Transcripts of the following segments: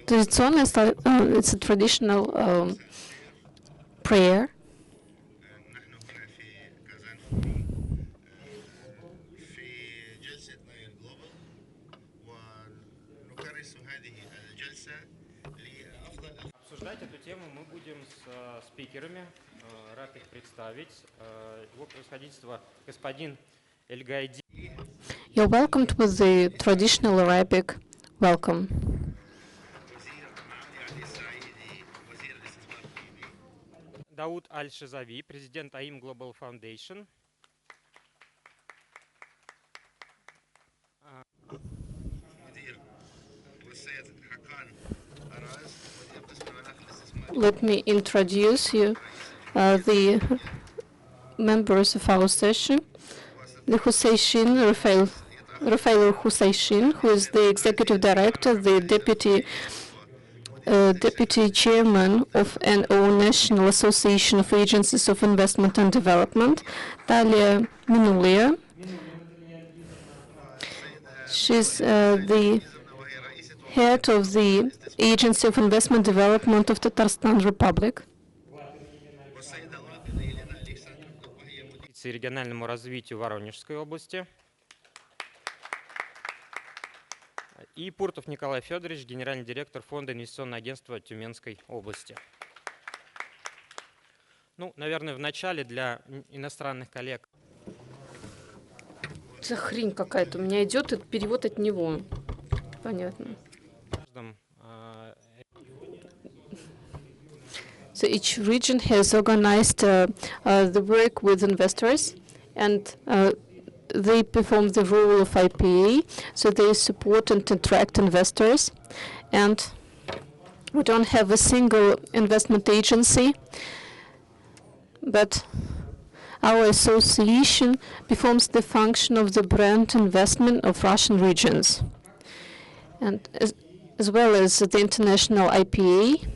It's a traditional prayer. Обсуждать эту тему мы будем с спикерами. Рад их представить. Его превосходительство господин Эль-Гайди. You're welcomed with the traditional Arabic welcome. Дауд Аль-Шизави, президент NAAIR Global Foundation. Let me introduce you the members of our session. The Rafael Hussein, who is the executive director, the deputy chairman of NO National Association of Agencies of Investment and Development, Talia Minulia. She's the head of the Agency of Investment Development of Tatarstan Republic. Региональному развитию Воронежской области. И Пуртов Николай Федорович, генеральный директор Фонда инвестиционного агентства Тюменской области. Ну, наверное, в начале для иностранных коллег. Это хрень какая-то. У меня идет перевод от него. Понятно. So each region has organized the work with investors, and they perform the role of IPA, so they support and attract investors. And we don't have a single investment agency, but our association performs the function of the brand investment of Russian regions. And as well as the international IPA,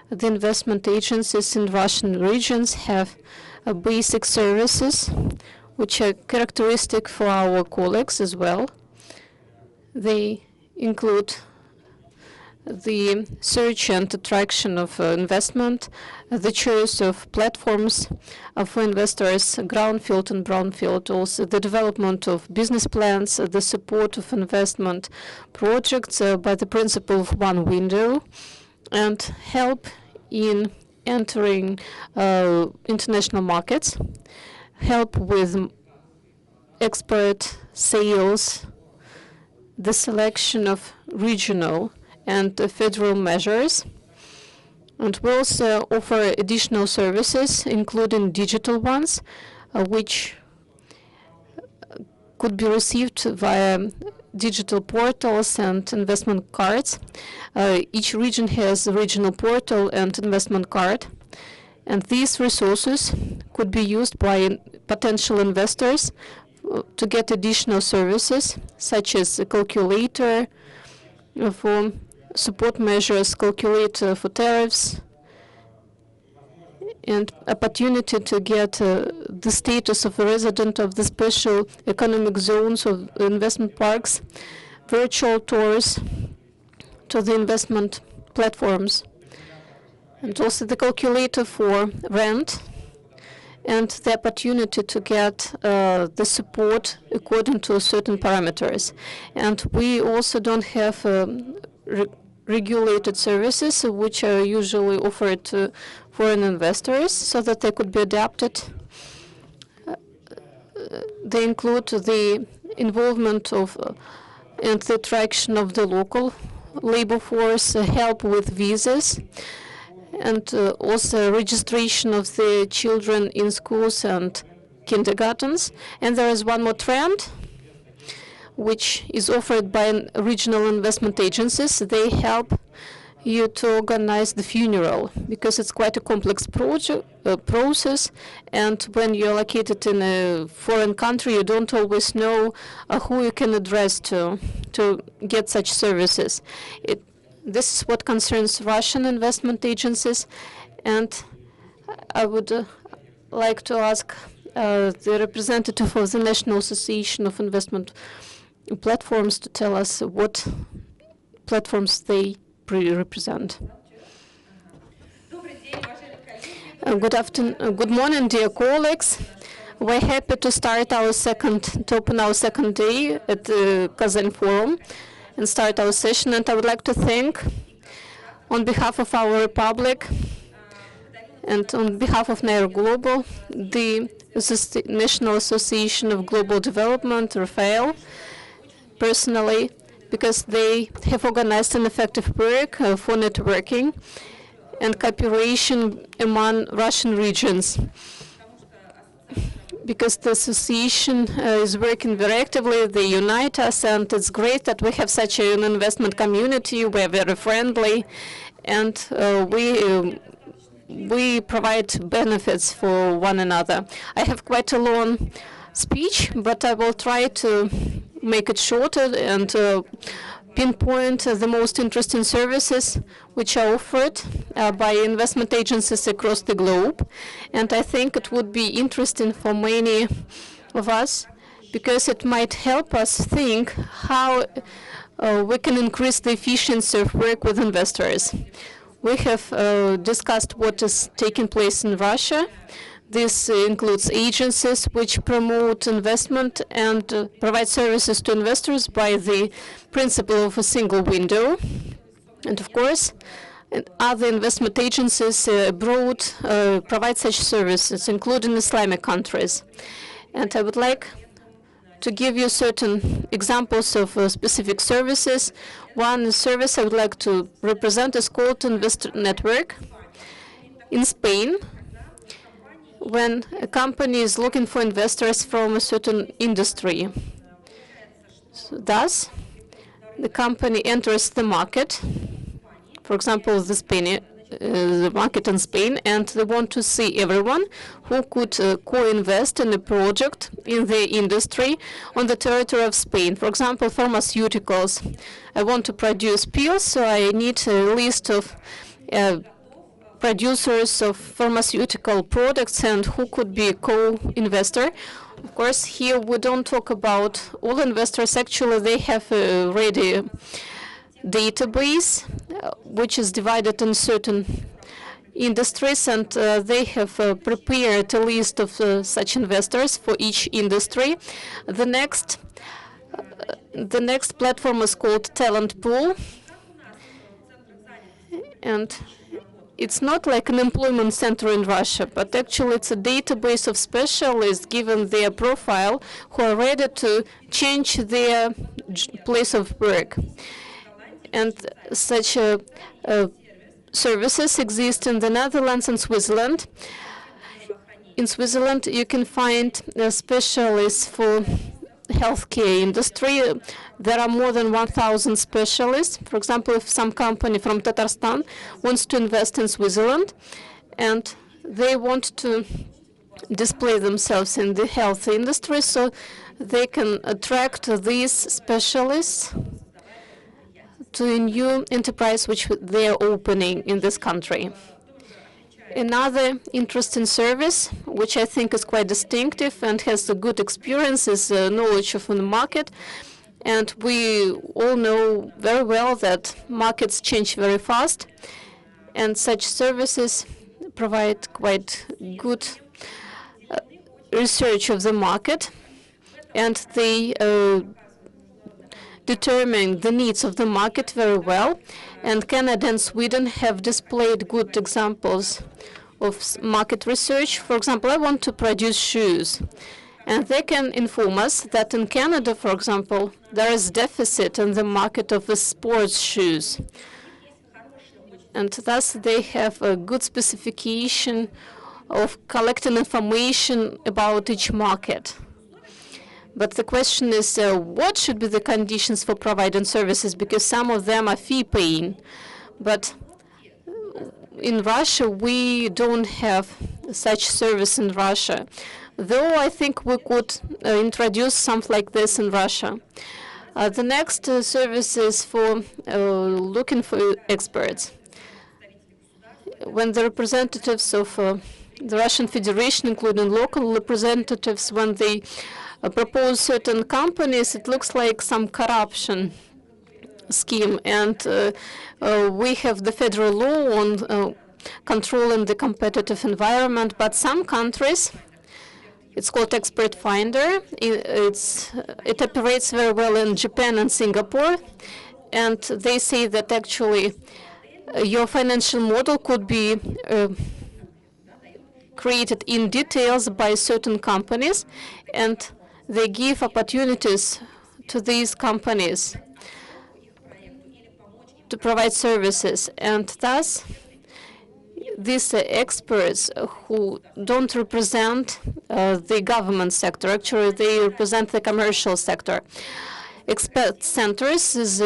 the investment agencies in Russian regions have basic services which are characteristic for our colleagues as well. They include the search and attraction of investment, the choice of platforms for investors, brownfield and brownfield, also the development of business plans, the support of investment projects by the principle of one window, and help in entering international markets, help with export sales, the selection of regional and federal measures. And we also offer additional services, including digital ones, which could be received via digital portals and investment cards. Each region has a regional portal and investment card, and these resources could be used by potential investors to get additional services, such as a calculator for support measures, calculator for tariffs, and opportunity to get the status of a resident of the special economic zones of investment parks, virtual tours to the investment platforms, and also the calculator for rent, and the opportunity to get the support according to certain parameters. And we also don't have regulated services, which are usually offered to foreign investors so that they could be adapted. They include the involvement of and the attraction of the local labor force, help with visas, and also registration of the children in schools and kindergartens. And there is one more trend, which is offered by regional investment agencies. They help you to organize the funeral, because it's quite a complex process, and when you're located in a foreign country, you don't always know who you can address to get such services. This is what concerns Russian investment agencies, and I would like to ask the representative of the National Association of Investment platforms to tell us what platforms they represent. Good morning, dear colleagues. We're happy to open our second day at the Kazan Forum and start our session. And I would like to thank, on behalf of our Republic and on behalf of NAAIR Global, the National Association of Global Development, Rafael, personally, because they have organized an effective work for networking and cooperation among Russian regions. Because the association is working very actively, they unite us, and it's great that we have such an investment community. We're very friendly, and we provide benefits for one another. I have quite a long speech, but I will try to make it shorter and pinpoint the most interesting services which are offered by investment agencies across the globe. And I think it would be interesting for many of us because it might help us think how we can increase the efficiency of work with investors. We have discussed what is taking place in Russia. This includes agencies which promote investment and provide services to investors by the principle of a single window. And of course, other investment agencies abroad provide such services, including Islamic countries. And I would like to give you certain examples of specific services. One service I would like to represent is called Investor Network. In Spain, when a company is looking for investors from a certain industry, thus the company enters the market, for example, the market in Spain, and they want to see everyone who could co-invest in a project in the industry on the territory of Spain. For example, pharmaceuticals. I want to produce pills, so I need a list of producers of pharmaceutical products and who could be a co-investor. Of course, here we don't talk about all investors. Actually, they have a ready database which is divided in certain industries, and they have prepared a list of such investors for each industry. The next platform is called Talent Pool, and it's not like an employment center in Russia, but actually it's a database of specialists given their profile who are ready to change their place of work. And such services exist in the Netherlands and Switzerland. In Switzerland, you can find specialists for healthcare industry. There are more than 1,000 specialists. For example, if some company from Tatarstan wants to invest in Switzerland and they want to display themselves in the health industry, so they can attract these specialists to a new enterprise which they are opening in this country. Another interesting service, which I think is quite distinctive and has a good experience, is knowledge of the market. And we all know very well that markets change very fast, and such services provide quite good research of the market, and they determine the needs of the market very well. And Canada and Sweden have displayed good examples of market research. For example, I want to produce shoes, and they can inform us that in Canada, for example, there is deficit in the market of the sports shoes, and thus they have a good specification of collecting information about each market. But the question is, what should be the conditions for providing services? Because some of them are fee-paying. But in Russia, we don't have such service in Russia, though I think we could introduce something like this in Russia. The next service is for looking for experts. When the representatives of the Russian Federation, including local representatives, when they propose certain companies, it looks like some corruption scheme. And we have the federal law on controlling the competitive environment, but some countries, it's called Expert Finder. It operates very well in Japan and Singapore, and they say that actually your financial model could be created in details by certain companies, and they give opportunities to these companies to provide services. And thus, these experts who don't represent the government sector, actually they represent the commercial sector. Expert Centers is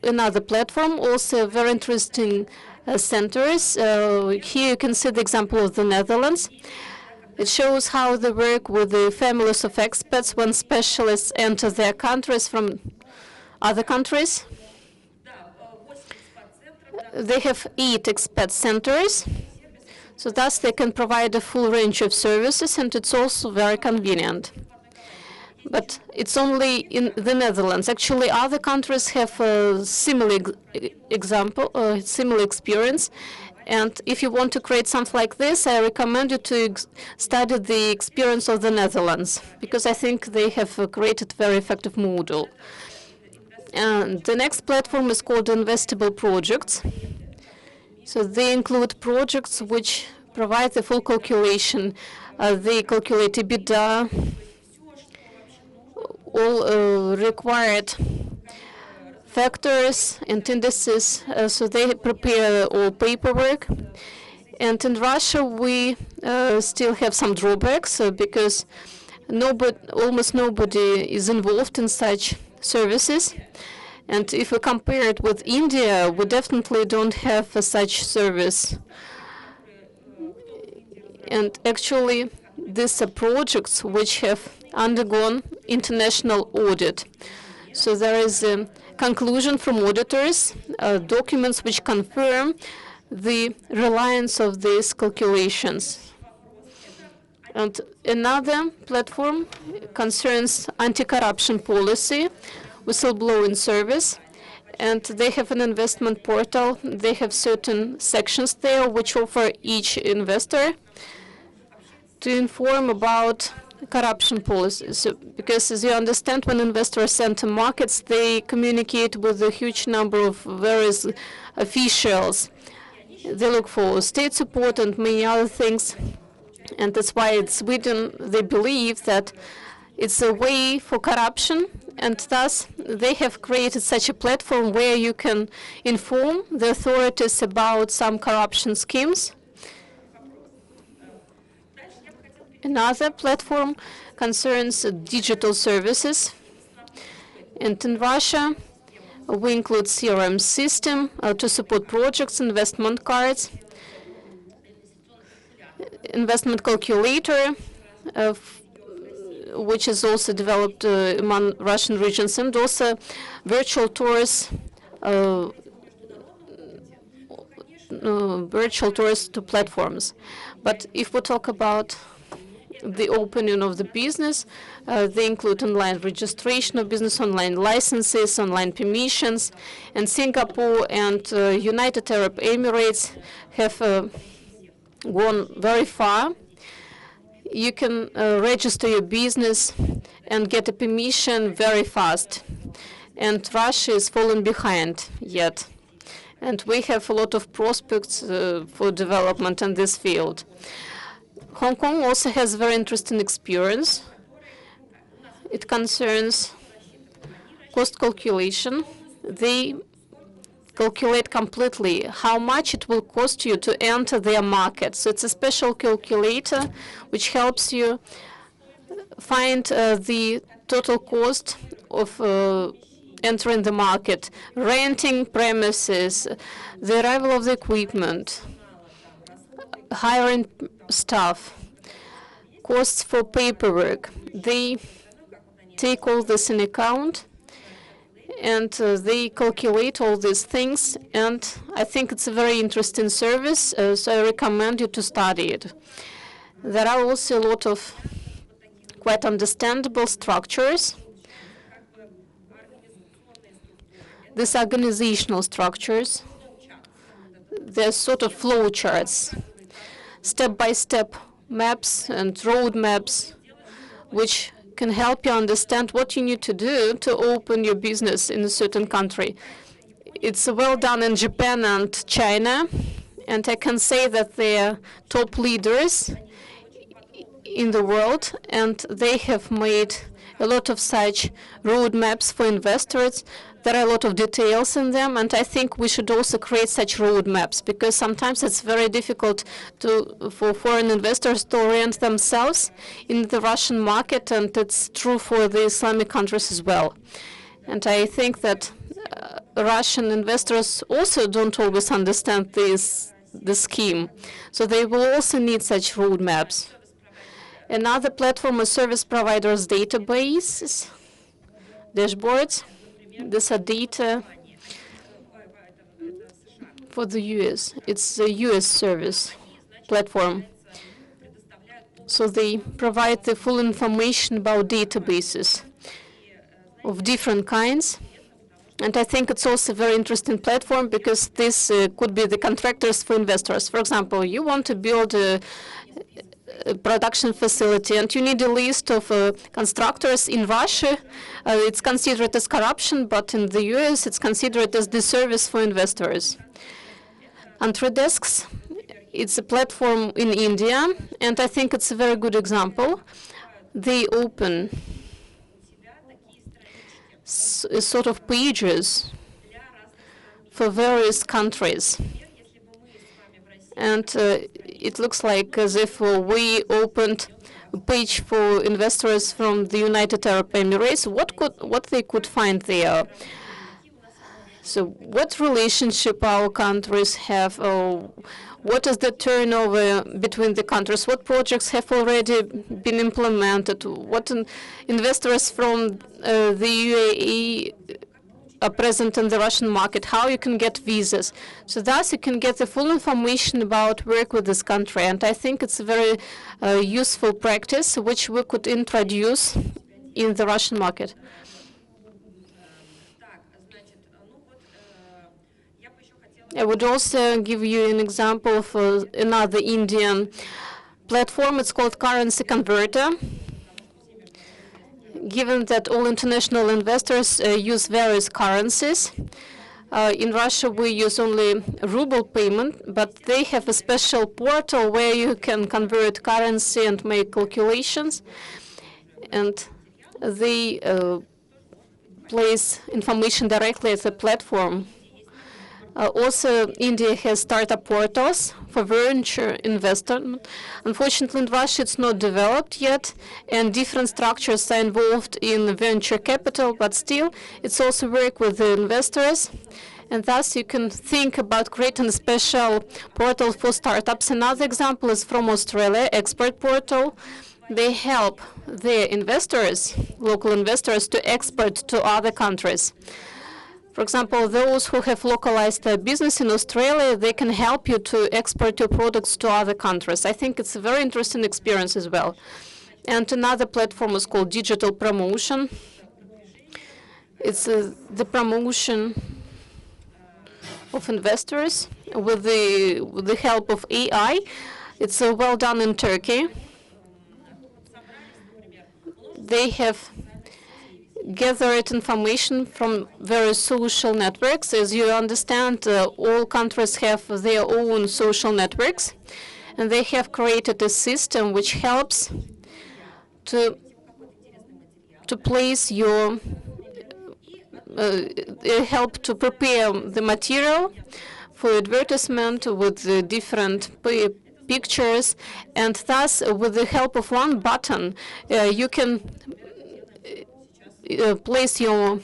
another platform, also very interesting centers. Here you can see the example of the Netherlands. It shows how they work with the families of experts when specialists enter their countries from other countries. They have 8 expert centers, so thus they can provide a full range of services, and it's also very convenient. But it's only in the Netherlands. Actually, other countries have a similar similar experience. And if you want to create something like this, I recommend you to study the experience of the Netherlands, because I think they have created a very effective model. And the next platform is called Investable Projects. So they include projects which provide the full calculation. They calculate EBITDA, all required factors and indices. So they prepare all paperwork. And in Russia, we still have some drawbacks because almost nobody is involved in such services. And if we compare it with India, we definitely don't have such service. And actually, these are projects which have undergone international audit. So there is a conclusion from auditors, documents which confirm the reliance of these calculations. And another platform concerns anti-corruption policy, whistleblowing service, and they have an investment portal. They have certain sections there which offer each investor to inform about corruption policies. So, because as you understand, when investors enter markets, they communicate with a huge number of various officials. They look for state support and many other things. And that's why in Sweden they believe that it's a way for corruption, and thus they have created such a platform where you can inform the authorities about some corruption schemes. Another platform concerns digital services. And in Russia, we include CRM system to support projects, investment cards, investment calculator, which is also developed among Russian regions, and also virtual tours, to platforms. But if we talk about the opening of the business, they include online registration of business, online licenses, online permissions, and Singapore and United Arab Emirates have gone very far. You can register your business and get a permission very fast. And Russia is falling behind yet. And we have a lot of prospects for development in this field. Hong Kong also has a very interesting experience. It concerns cost calculation. They calculate completely how much it will cost you to enter their market. So it's a special calculator which helps you find the total cost of entering the market, renting premises, the arrival of the equipment, hiring staff, costs for paperwork. They take all this in account, and they calculate all these things, and I think it's a very interesting service, so I recommend you to study it. There are also a lot of quite understandable structures. These organizational structures, they're sort of flow charts, step-by-step maps and road maps, which can help you understand what you need to do to open your business in a certain country. It's well done in Japan and China, and I can say that they're top leaders in the world, and they have made a lot of such roadmaps for investors. There are a lot of details in them, and I think we should also create such roadmaps, because sometimes it's very difficult for foreign investors to orient themselves in the Russian market, and it's true for the Islamic countries as well. And I think that Russian investors also don't always understand the scheme, so they will also need such roadmaps. Another platform is service providers' databases, dashboards. These are data for the US. It's a US service platform. So they provide the full information about databases of different kinds. And I think it's also a very interesting platform, because this could be the contractors for investors. For example, you want to build a production facility, and you need a list of constructors in Russia. It's considered as corruption, but in the US it's considered as the service for investors. Antradesks, it's a platform in India, and I think it's a very good example. They open sort of pages for various countries. And it looks like as if we opened a page for investors from the United Arab Emirates. What they could find there? So what relationship our countries have? What is the turnover between the countries? What projects have already been implemented? What investors from the UAE are present in the Russian market, how you can get visas. So thus you can get the full information about work with this country. And I think it's a very useful practice which we could introduce in the Russian market. I would also give you an example of another Indian platform. It's called Currency Converter. Given that all international investors use various currencies, in Russia we use only ruble payment, but they have a special portal where you can convert currency and make calculations, and they place information directly at the platform. Also, India has startup portals for venture investment. Unfortunately, in Russia, it's not developed yet, and different structures are involved in venture capital, but still, it's also work with the investors. And thus, you can think about creating a special portal for startups. Another example is from Australia, Export Portal. They help their investors, local investors, to export to other countries. For example, those who have localized their business in Australia, they can help you to export your products to other countries. I think it's a very interesting experience as well. And another platform is called Digital Promotion. It's the promotion of investors with the help of AI. It's well done in Turkey. They have gathered information from various social networks. As you understand, all countries have their own social networks, and they have created a system which helps to place your help to prepare the material for advertisement with the different pictures, and thus with the help of one button you can place your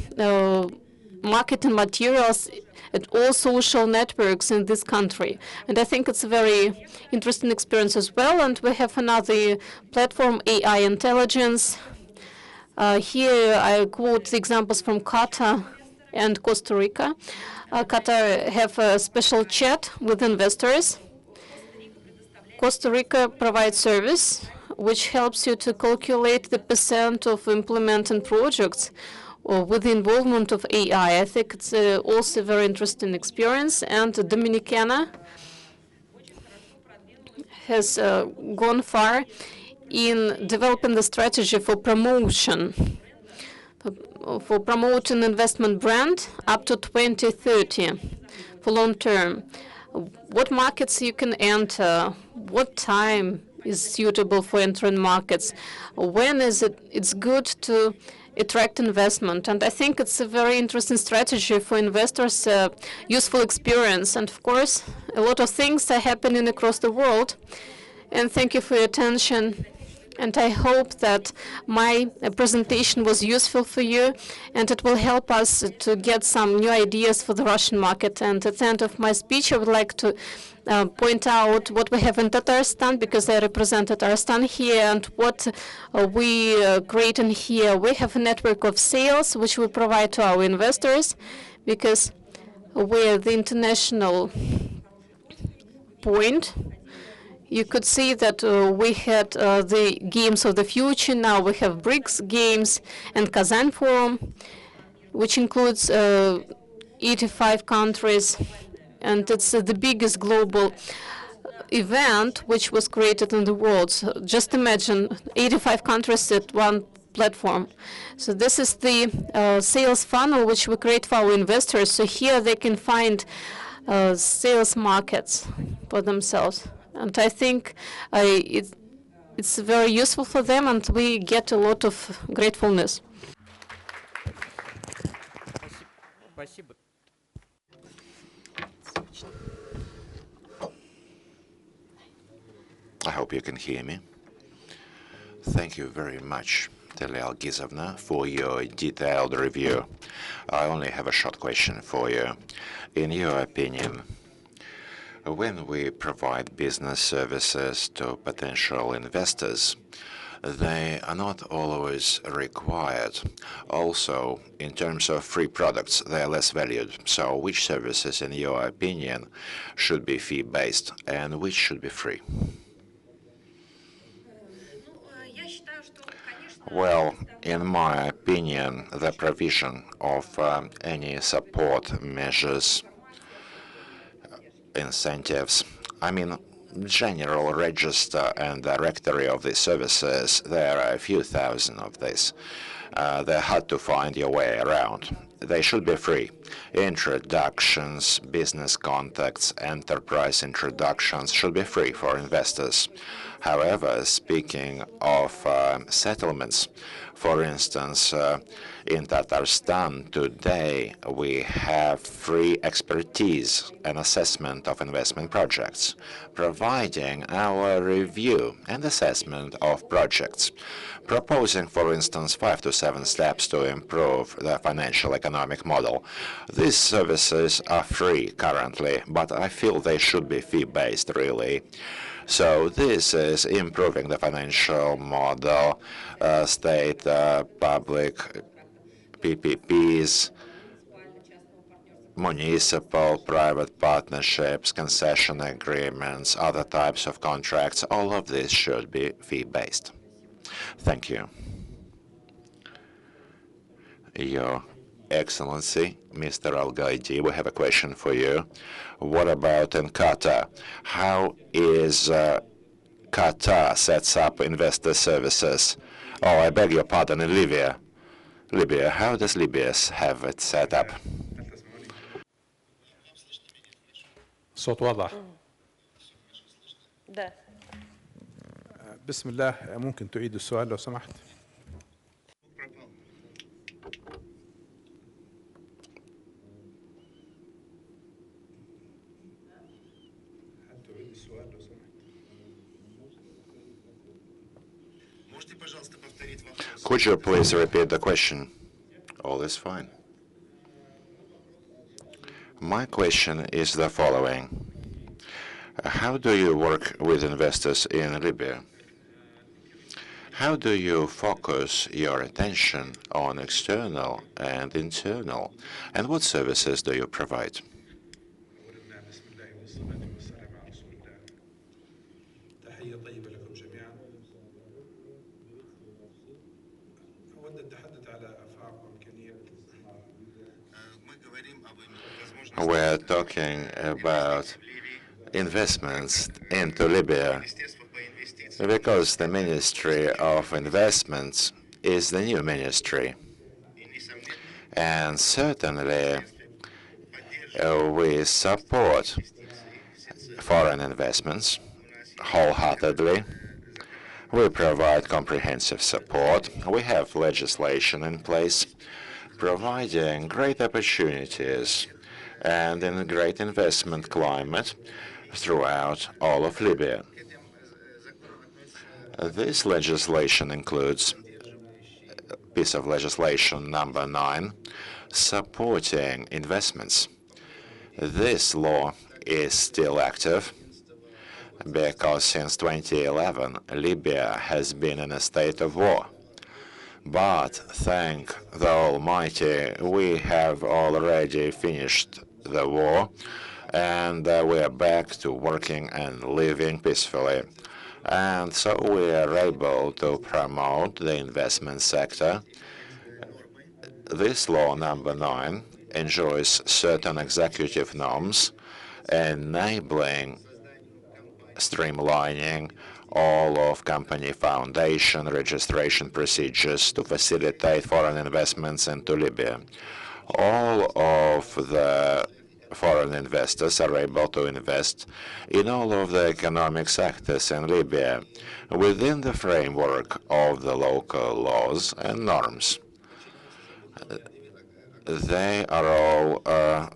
marketing materials at all social networks in this country. And I think it's a very interesting experience as well. And we have another platform, AI Intelligence. Here I quote the examples from Qatar and Costa Rica. Qatar have a special chat with investors. Costa Rica provides service which helps you to calculate the percent of implemented projects or with the involvement of AI. I think it's also a very interesting experience. And Dominicana has gone far in developing the strategy for promotion, for promoting investment brand up to 2030 for long term. What markets you can enter, what time is suitable for entering markets, when is it's good to attract investment. And I think it's a very interesting strategy for investors, useful experience. And of course, a lot of things are happening across the world. And thank you for your attention. And I hope that my presentation was useful for you, and it will help us to get some new ideas for the Russian market. And at the end of my speech, I would like to point out what we have in Tatarstan, because I represent Tatarstan here, and what we create in here. We have a network of sales, which we provide to our investors, because we're the international point. You could see that we had the games of the future. Now we have BRICS games and Kazan Forum, which includes 85 countries. And it's the biggest global event which was created in the world. So just imagine 85 countries at one platform. So this is the sales funnel which we create for our investors. So here they can find sales markets for themselves. And I think it's very useful for them, and we get a lot of gratefulness. Спасибо. I hope you can hear me. Thank you very much, Talia Algizovna, for your detailed review. I only have a short question for you. In your opinion, when we provide business services to potential investors, they are not always required. Also, in terms of free products, they are less valued. So which services, in your opinion, should be fee-based and which should be free? Well, in my opinion, the provision of any support measures, incentives, general register and directory of these services, there are a few thousand of these. They're hard to find your way around. They should be free. Introductions, business contacts, enterprise introductions should be free for investors. However, speaking of settlements, for instance, in Tatarstan today, we have free expertise and assessment of investment projects, providing our review and assessment of projects, proposing, for instance, 5 to 7 steps to improve the financial economic model. These services are free currently, but I feel they should be fee-based, really. So this is improving the financial model, state, public, PPPs, municipal, private partnerships, concession agreements, other types of contracts. All of this should be fee-based. Thank you. Your Excellency, Mr. Al-Gaidi, we have a question for you. What about in Qatar? How is Qatar sets up investor services? Oh, I beg your pardon, in Libya. Libya, how does Libya have it set up? صوت واضح. ده بسم الله ممكن تعيد السؤال لو سمحت؟ Could you please repeat the question? All is fine. My question is the following. How do you work with investors in Libya? How do you focus your attention on external and internal? And what services do you provide? We're talking about investments into Libya because the Ministry of Investments is the new ministry. And certainly we support foreign investments wholeheartedly. We provide comprehensive support. We have legislation in place providing great opportunities and in a great investment climate throughout all of Libya. This legislation includes piece of legislation number 9, supporting investments. This law is still active because since 2011, Libya has been in a state of war. But thank the Almighty, we have already finished the war, and we are back to working and living peacefully. And so we are able to promote the investment sector. This law, number 9, enjoys certain executive norms, enabling streamlining all of company foundation registration procedures to facilitate foreign investments into Libya. All of the foreign investors are able to invest in all of the economic sectors in Libya within the framework of the local laws and norms. They are all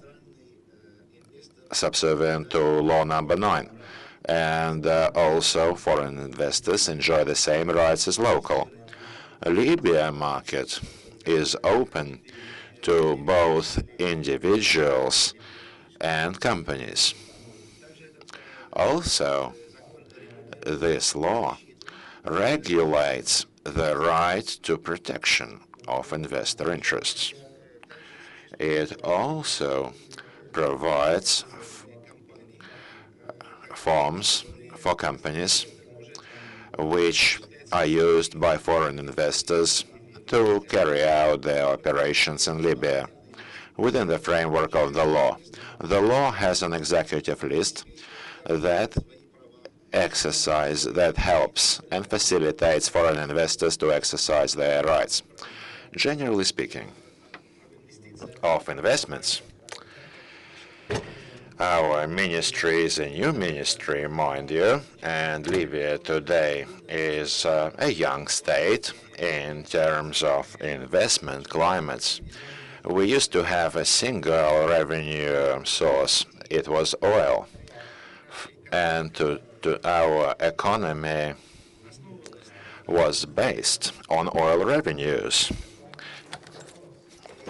subservient to law number 9. And also foreign investors enjoy the same rights as local. A Libya market is open to both individuals and companies. Also, this law regulates the right to protection of investor interests. It also provides forms for companies which are used by foreign investors to carry out their operations in Libya within the framework of the law. The law has an executive list that helps and facilitates foreign investors to exercise their rights. Generally speaking, of investments, our ministry is a new ministry, mind you, and Libya today is a young state in terms of investment climates. We used to have a single revenue source. It was oil. And to our economy was based on oil revenues.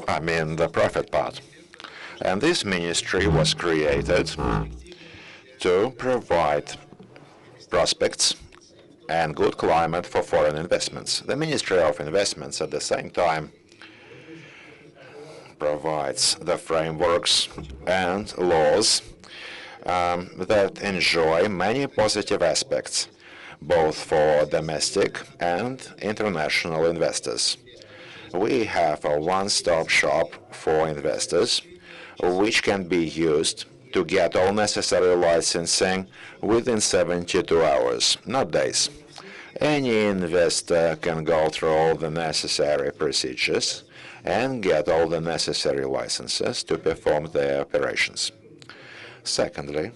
I mean, the profit part. And this ministry was created to provide prospects and good climate for foreign investments. The Ministry of Investments at the same time provides the frameworks and laws that enjoy many positive aspects, both for domestic and international investors. We have a one-stop shop for investors, which can be used to get all necessary licensing within 72 hours, not days. Any investor can go through all the necessary procedures and get all the necessary licenses to perform their operations. Secondly,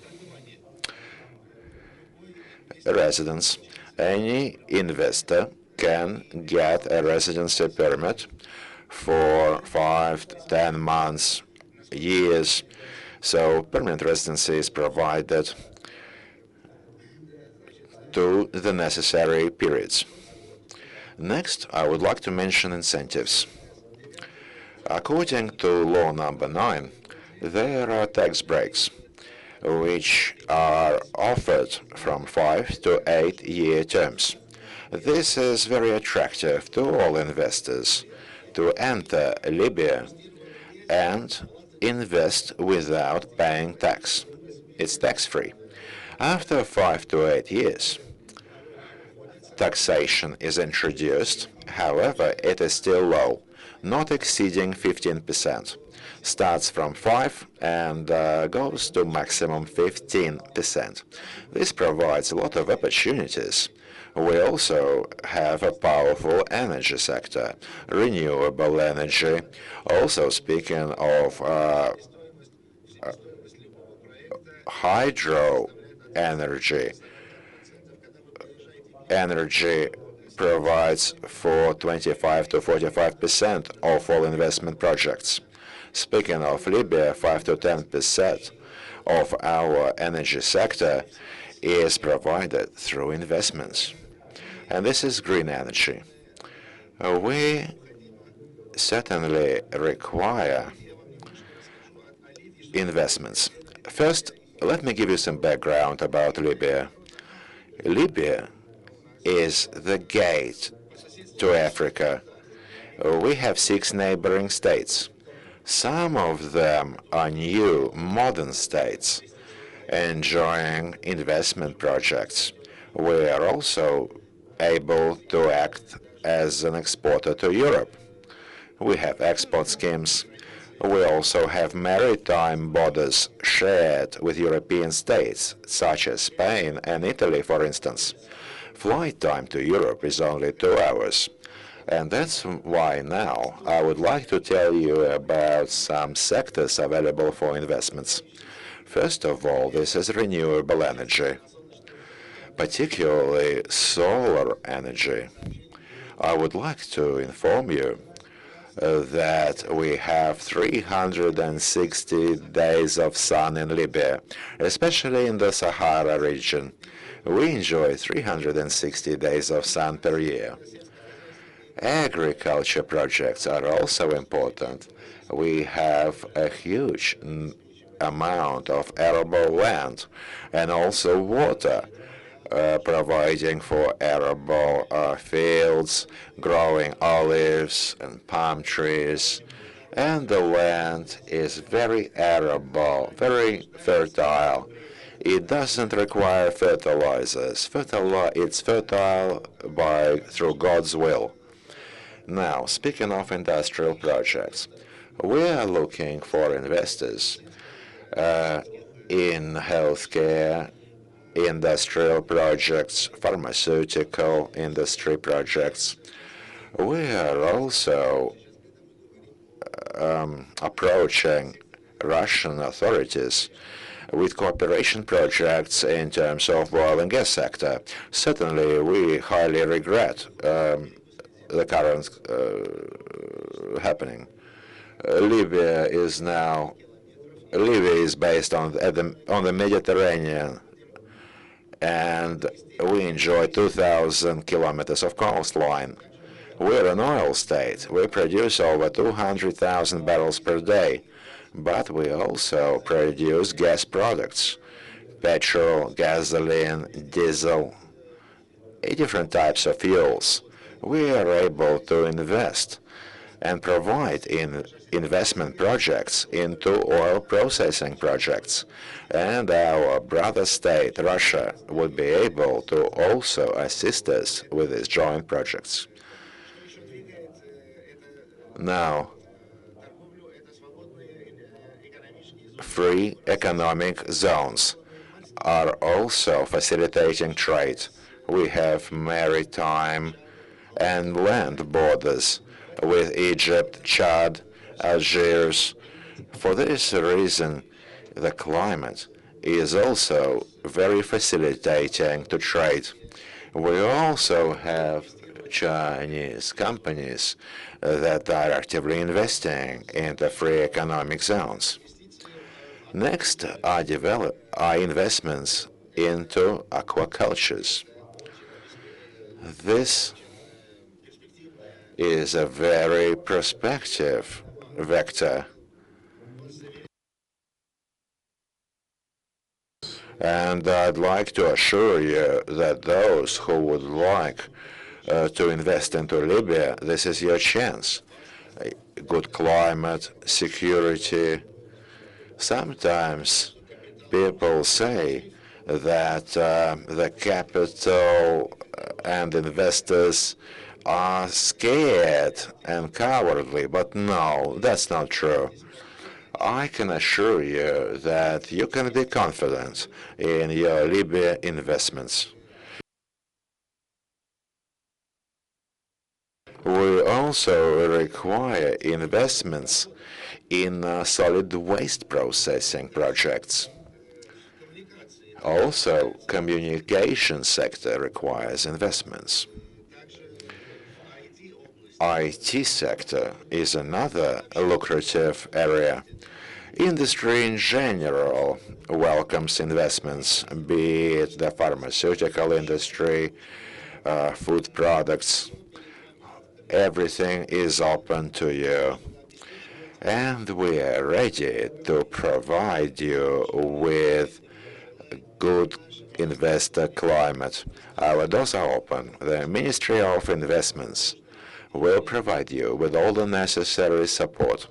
residence. Any investor can get a residency permit for 5 to 10 months, years. So permanent residency is provided to the necessary periods. Next, I would like to mention incentives. According to law number 9, there are tax breaks which are offered from 5 to 8 year terms. This is very attractive to all investors to enter Libya and invest without paying tax. It's tax-free. After 5 to 8 years, taxation is introduced. However, it is still low. not exceeding 15%. Starts from 5 and goes to maximum 15%. This provides a lot of opportunities. We also have a powerful energy sector, renewable energy. Also, speaking of hydro energy, energy provides for 25 to 45% of all investment projects. Speaking of Libya, 5 to 10% of our energy sector is provided through investments. And this is green energy. We certainly require investments. First, let me give you some background about Libya. Libya is the gate to Africa. We have 6 neighboring states. Some of them are new, modern states enjoying investment projects. We are also able to act as an exporter to Europe. We have export schemes. We also have maritime borders shared with European states, such as Spain and Italy, for instance. Flight time to Europe is only 2 hours. And that's why now I would like to tell you about some sectors available for investments. First of all, this is renewable energy, particularly solar energy. I would like to inform you that we have 360 days of sun in Libya, especially in the Sahara region. We enjoy 360 days of sun per year. Agriculture projects are also important. We have a huge amount of arable land and also water, providing for arable fields, growing olives and palm trees. And the land is very arable, very fertile. It doesn't require fertilizers. It's fertile through God's will. Now, speaking of industrial projects, we are looking for investors in healthcare, industrial projects, pharmaceutical industry projects. We are also approaching Russian authorities with cooperation projects in terms of oil and gas sector. Certainly, we highly regret the current happening. Libya is based on the Mediterranean, and we enjoy 2,000 kilometers of coastline. We're an oil state. We produce over 200,000 barrels per day, but we also produce gas products, petrol, gasoline, diesel, different types of fuels. We are able to invest and provide investment projects into oil processing projects. And our brother state, Russia, would be able to also assist us with these joint projects. Now, free economic zones are also facilitating trade. We have maritime and land borders with Egypt, Chad, Algiers. For this reason, the climate is also very facilitating to trade. We also have Chinese companies that are actively investing in the free economic zones. Next are investments into aquacultures. This is a very prospective vector. And I'd like to assure you that those who would like to invest into Libya, this is your chance. Good climate, security. Sometimes people say that the capital and investors are scared and cowardly, but no, that's not true. I can assure you that you can be confident in your Libya investments. We also require investments in solid waste processing projects. Also, communication sector requires investments. IT sector is another lucrative area. Industry in general welcomes investments, be it the pharmaceutical industry, food products. Everything is open to you. And we are ready to provide you with good investor climate. Our doors are open. The Ministry of Investments will provide you with all the necessary support.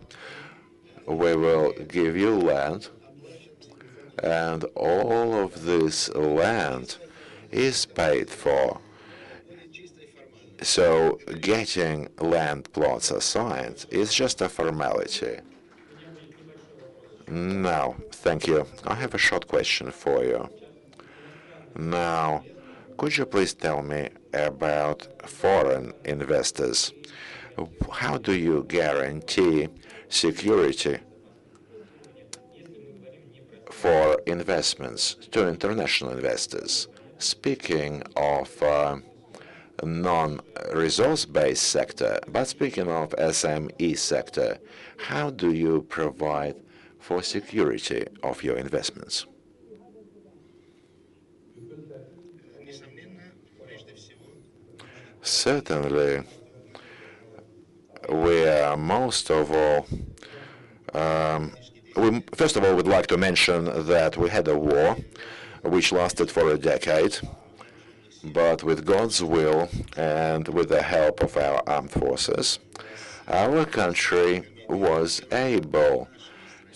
We will give you land, and all of this land is paid for. So getting land plots assigned is just a formality. Now, thank you. I have a short question for you. Now, could you please tell me about foreign investors? How do you guarantee security for investments to international investors? Speaking of non-resource-based sector, but speaking of SME sector, how do you provide for security of your investments? Certainly, we are most of all, we first of all would like to mention that we had a war which lasted for a decade, but with God's will and with the help of our armed forces, our country was able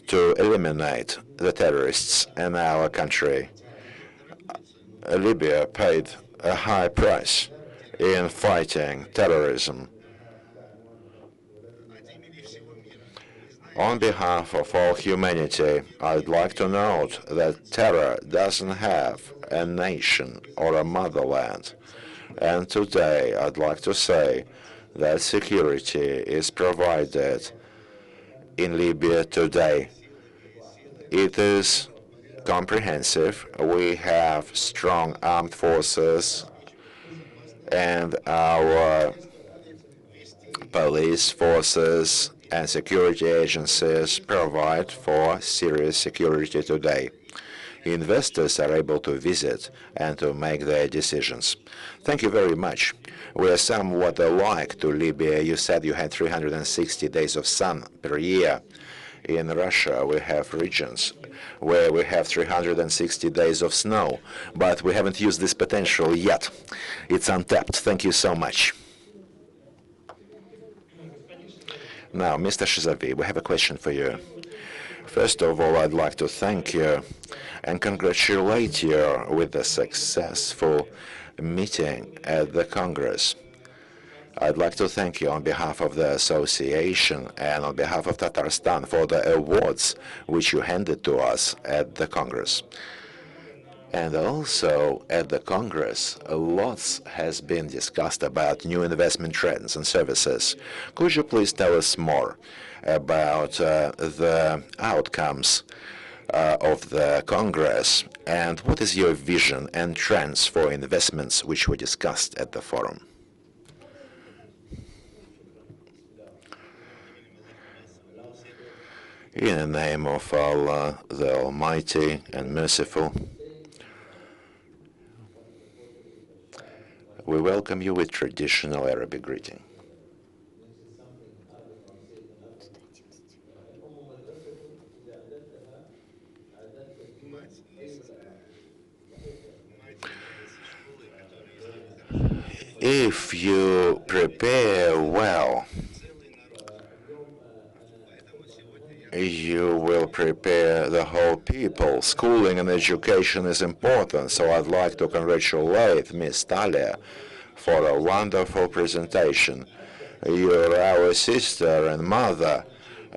to eliminate the terrorists in our country. Libya paid a high price in fighting terrorism. On behalf of all humanity, I'd like to note that terror doesn't have a nation or a motherland. And today, I'd like to say that security is provided in Libya today. It is comprehensive. We have strong armed forces, and our police forces and security agencies provide for serious security today. Investors are able to visit and to make their decisions. Thank you very much. We are somewhat alike to Libya. You said you had 360 days of sun per year. In Russia, we have regions where we have 360 days of snow, but we haven't used this potential yet. It's untapped. Thank you so much. Now, Mr. Shizavi, we have a question for you. First of all, I'd like to thank you and congratulate you with the successful meeting at the Congress. I'd like to thank you on behalf of the association and on behalf of Tatarstan for the awards which you handed to us at the Congress. And also at the Congress, lots has been discussed about new investment trends and services. Could you please tell us more about the outcomes of the Congress, and what is your vision and trends for investments which were discussed at the forum? In the name of Allah, the Almighty and Merciful, we welcome you with traditional Arabic greeting. If you prepare well, you will prepare the whole people. Schooling and education is important, so I'd like to congratulate Ms. Talia for a wonderful presentation. You're our sister and mother,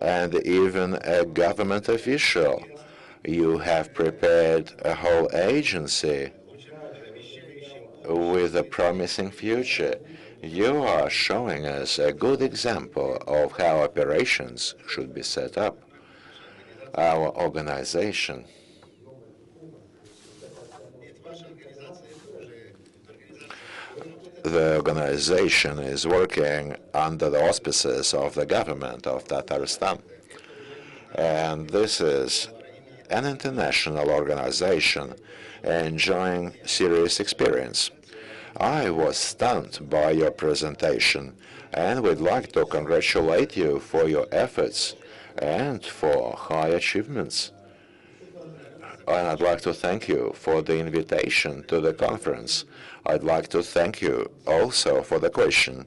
and even a government official. You have prepared a whole agency with a promising future. You are showing us a good example of how operations should be set up. Our organization is working under the auspices of the government of Tatarstan. And this is an international organization enjoying serious experience. I was stunned by your presentation and would like to congratulate you for your efforts and for high achievements. And I'd like to thank you for the invitation to the conference. I'd like to thank you also for the question.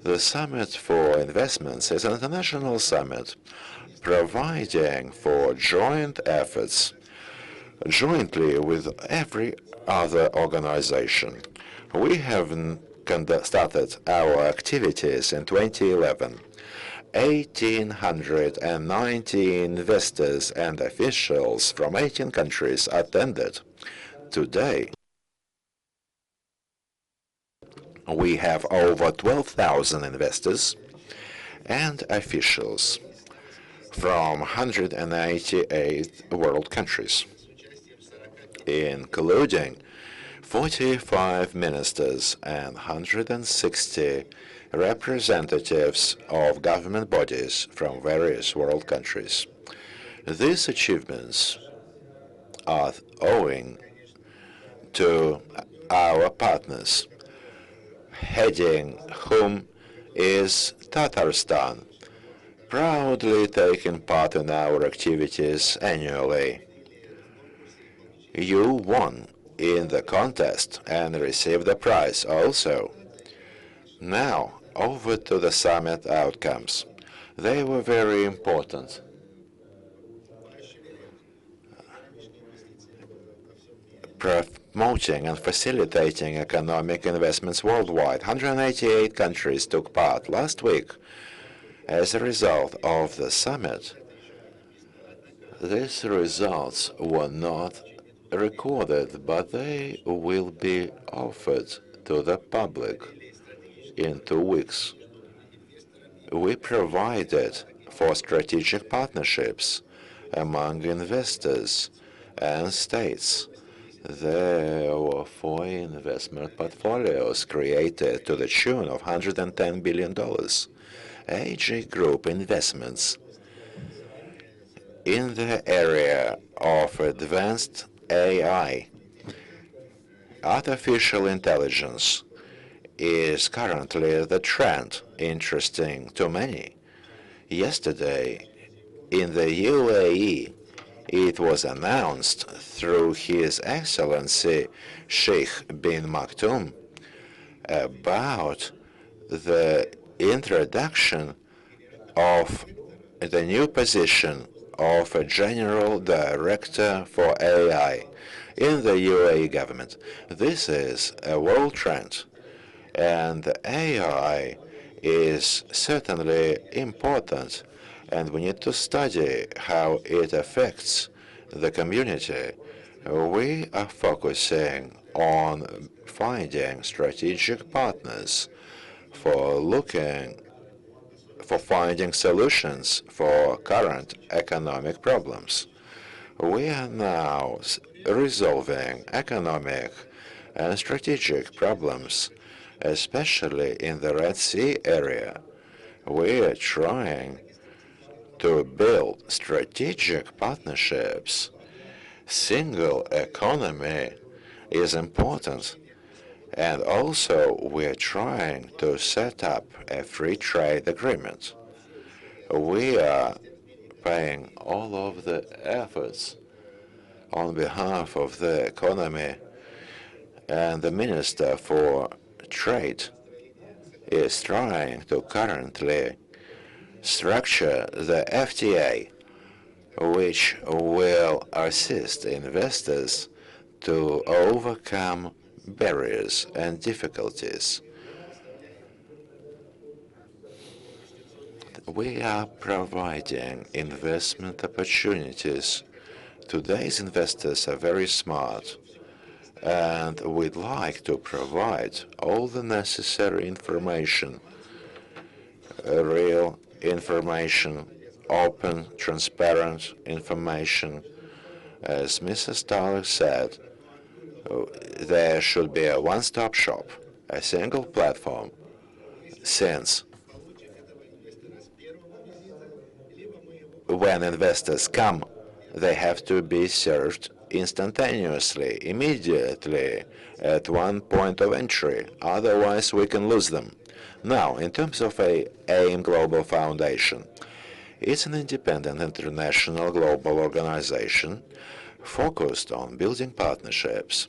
The Summit for Investments is an international summit providing for joint efforts jointly with every other organization. We have started our activities in 2011. 1,890 investors and officials from 18 countries attended. Today, we have over 12,000 investors and officials from 188 world countries, including 45 ministers and 160 representatives of government bodies from various world countries. These achievements are owing to our partners, heading whom is Tatarstan, proudly taking part in our activities annually. You won in the contest and received the prize also. Now, over to the summit outcomes. They were very important. Promoting and facilitating economic investments worldwide. 188 countries took part last week. As a result of the summit, these results were not recorded, but they will be offered to the public in 2 weeks. We provided for strategic partnerships among investors and states. There were 4 investment portfolios created to the tune of $110 billion. AG Group investments in the area of advanced AI. Artificial intelligence is currently the trend, interesting to many. Yesterday, in the UAE, it was announced through His Excellency Sheikh bin Maktoum about the introduction of the new position of a General Director for AI in the UAE government. This is a world trend, and AI is certainly important, and we need to study how it affects the community. We are focusing on finding strategic partners for finding solutions for current economic problems. We are now resolving economic and strategic problems, especially in the Red Sea area. We are trying to build strategic partnerships. Single economy is important. And also, we're trying to set up a free trade agreement. We are paying all of the efforts on behalf of the economy, and the Minister for Trade is trying to currently structure the FTA, which will assist investors to overcome barriers and difficulties. We are providing investment opportunities. Today's investors are very smart, and we'd like to provide all the necessary information, real information, open, transparent information. As Mrs. Starler said, there should be a one-stop shop, a single platform, since when investors come, they have to be served instantaneously, immediately, at one point of entry. Otherwise, we can lose them. Now, in terms of AIM Global Foundation, it's an independent international global organization focused on building partnerships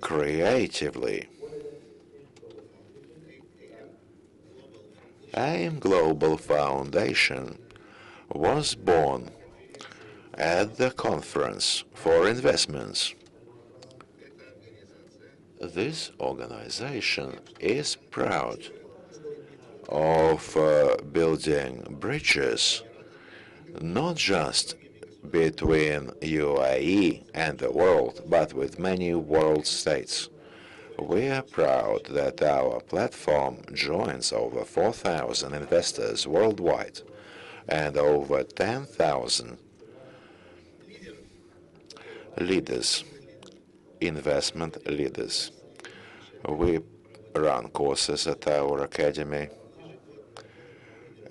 creatively. AIM Global Foundation was born at the Conference for Investments. This organization is proud of building bridges not just between UAE and the world, but with many world states. We are proud that our platform joins over 4,000 investors worldwide and over 10,000 leaders, investment leaders. We run courses at our academy.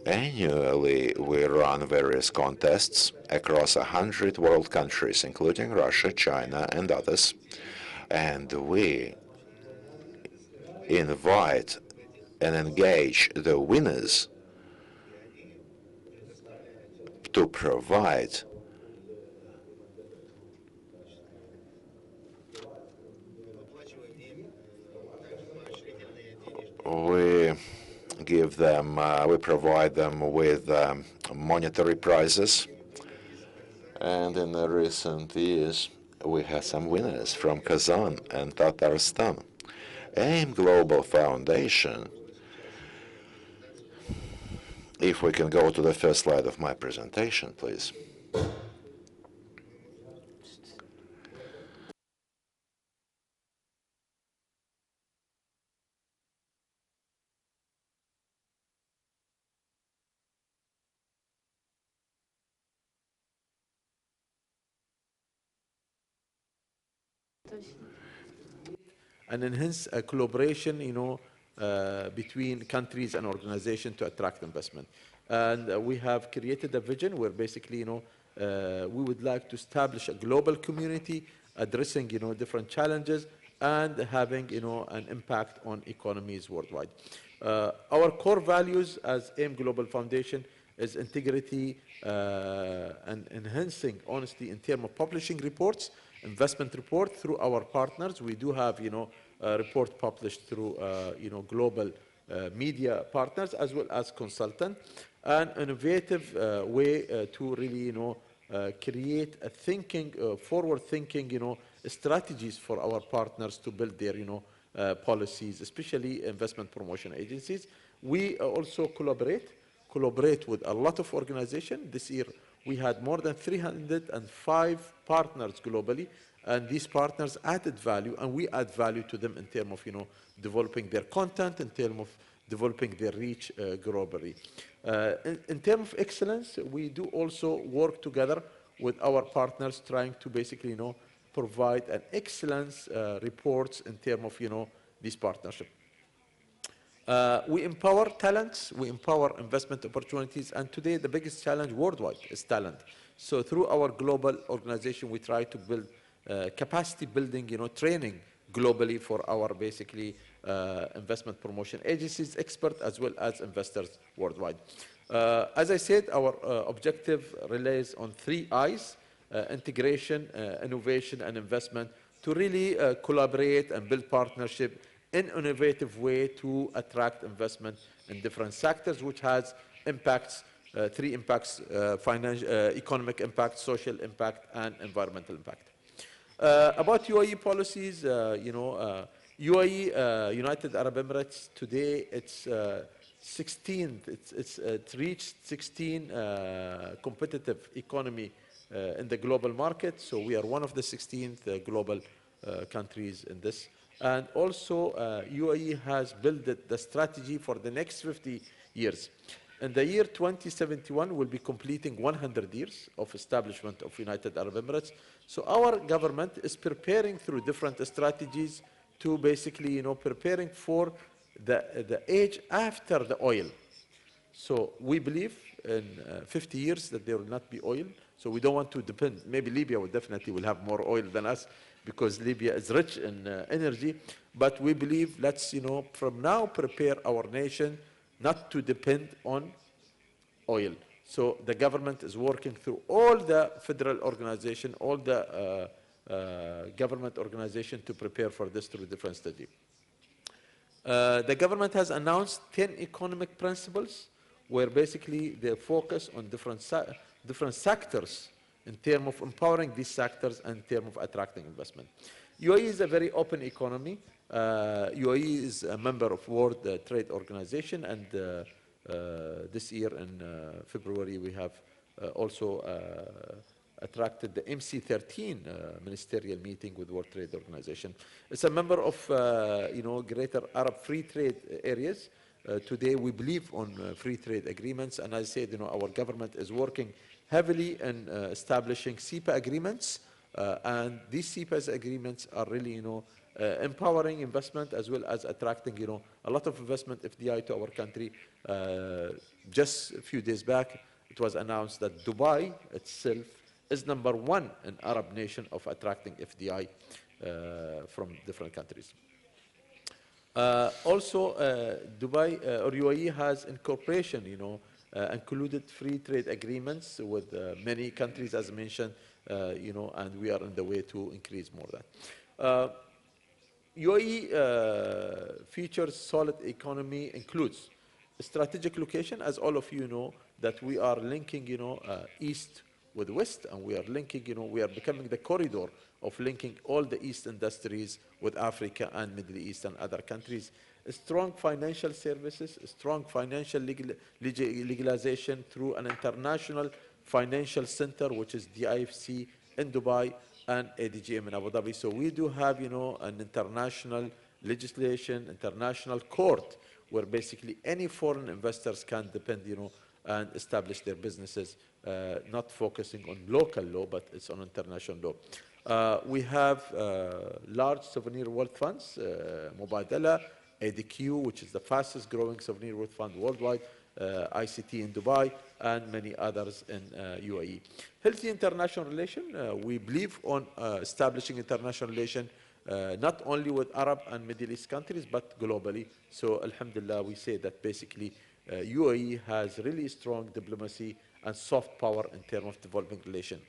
Annually, we run various contests across 100 world countries, including Russia, China, and others. And we invite and engage the winners to provide we we provide them with monetary prizes. And in the recent years, we had some winners from Kazan and Tatarstan. AIM Global Foundation, if we can go to the first slide of my presentation, please. And enhance collaboration, between countries and organizations to attract investment. And we have created a vision where basically, we would like to establish a global community addressing, different challenges and having, an impact on economies worldwide. Our core values as AIM Global Foundation is integrity and enhancing honesty in terms of publishing reports, investment report through our partners. We do have, a report published through, global media partners as well as consultant, an innovative way to really, create a thinking, forward-thinking, strategies for our partners to build their, policies, especially investment promotion agencies. We also collaborate with a lot of organizations. This year, we had more than 305 partners globally, and these partners added value, and we add value to them in terms of, developing their content, in terms of developing their reach globally. In terms of excellence, we do also work together with our partners, trying to basically, provide an excellence reports in terms of, this partnership. We empower talents, we empower investment opportunities, and today the biggest challenge worldwide is talent. So through our global organization, we try to build capacity building, training globally for our basically investment promotion agencies, experts, as well as investors worldwide. As I said, our objective relies on 3 I's, integration, innovation, and investment, to really collaborate and build partnership in an innovative way to attract investment in different sectors, which has impacts, 3 impacts, economic impact, social impact, and environmental impact. About UAE policies, UAE, United Arab Emirates, today it's 16th, it's reached 16 competitive economy in the global market. So we are one of the 16th global countries in this. And also UAE has built the strategy for the next 50 years. In the year 2071, we'll be completing 100 years of establishment of United Arab Emirates. So our government is preparing through different strategies to basically, preparing for the age after the oil. So we believe in 50 years that there will not be oil. So we don't want to depend. Maybe Libya will definitely will have more oil than us because Libya is rich in energy. But we believe let's, from now prepare our nation not to depend on oil. So the government is working through all the federal organization, all the government organization to prepare for this through different study. The government has announced 10 economic principles where basically they focus on different sectors in terms of empowering these sectors and in terms of attracting investment. UAE is a very open economy. UAE is a member of World Trade Organization, and this year in February we have also attracted the MC13 ministerial meeting with World Trade Organization. It's a member of Greater Arab Free Trade areas. Today we believe on free trade agreements, and I said our government is working heavily in establishing CEPA agreements, and these CEPA agreements are really empowering investment as well as attracting a lot of investment FDI to our country. Just a few days back it was announced that Dubai itself is #1 in Arab nation of attracting FDI from different countries. Also, Dubai or UAE has incorporation, included free trade agreements with many countries, as mentioned, and we are on the way to increase more that. UAE features solid economy includes strategic location, as all of you know, that we are linking, east with west, and we are linking, we are becoming the corridor of linking all the East industries with Africa and Middle East and other countries. Strong financial services, strong financial legalization through an international financial center, which is DIFC in Dubai and ADGM in Abu Dhabi. So we do have, an international legislation, international court, where basically any foreign investors can depend, and establish their businesses, not focusing on local law, but it's on international law. We have large sovereign wealth funds, Mubadala, ADQ, which is the fastest growing sovereign wealth fund worldwide, ICT in Dubai, and many others in UAE. Healthy international relation, we believe on establishing international relation not only with Arab and Middle East countries, but globally. So alhamdulillah, we say that basically UAE has really strong diplomacy and soft power in terms of developing relation.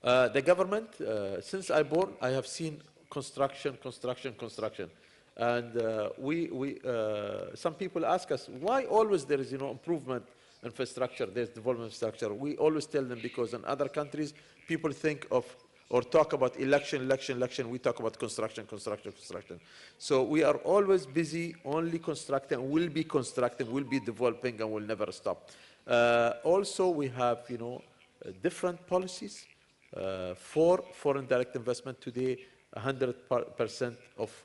The government, since I born, I have seen construction. And some people ask us, why always there is, improvement infrastructure, there's development infrastructure. We always tell them because in other countries, people think of or talk about election. We talk about construction. So we are always busy only constructing, will be developing, and will never stop. Also, we have, different policies for foreign direct investment. Today, 100% of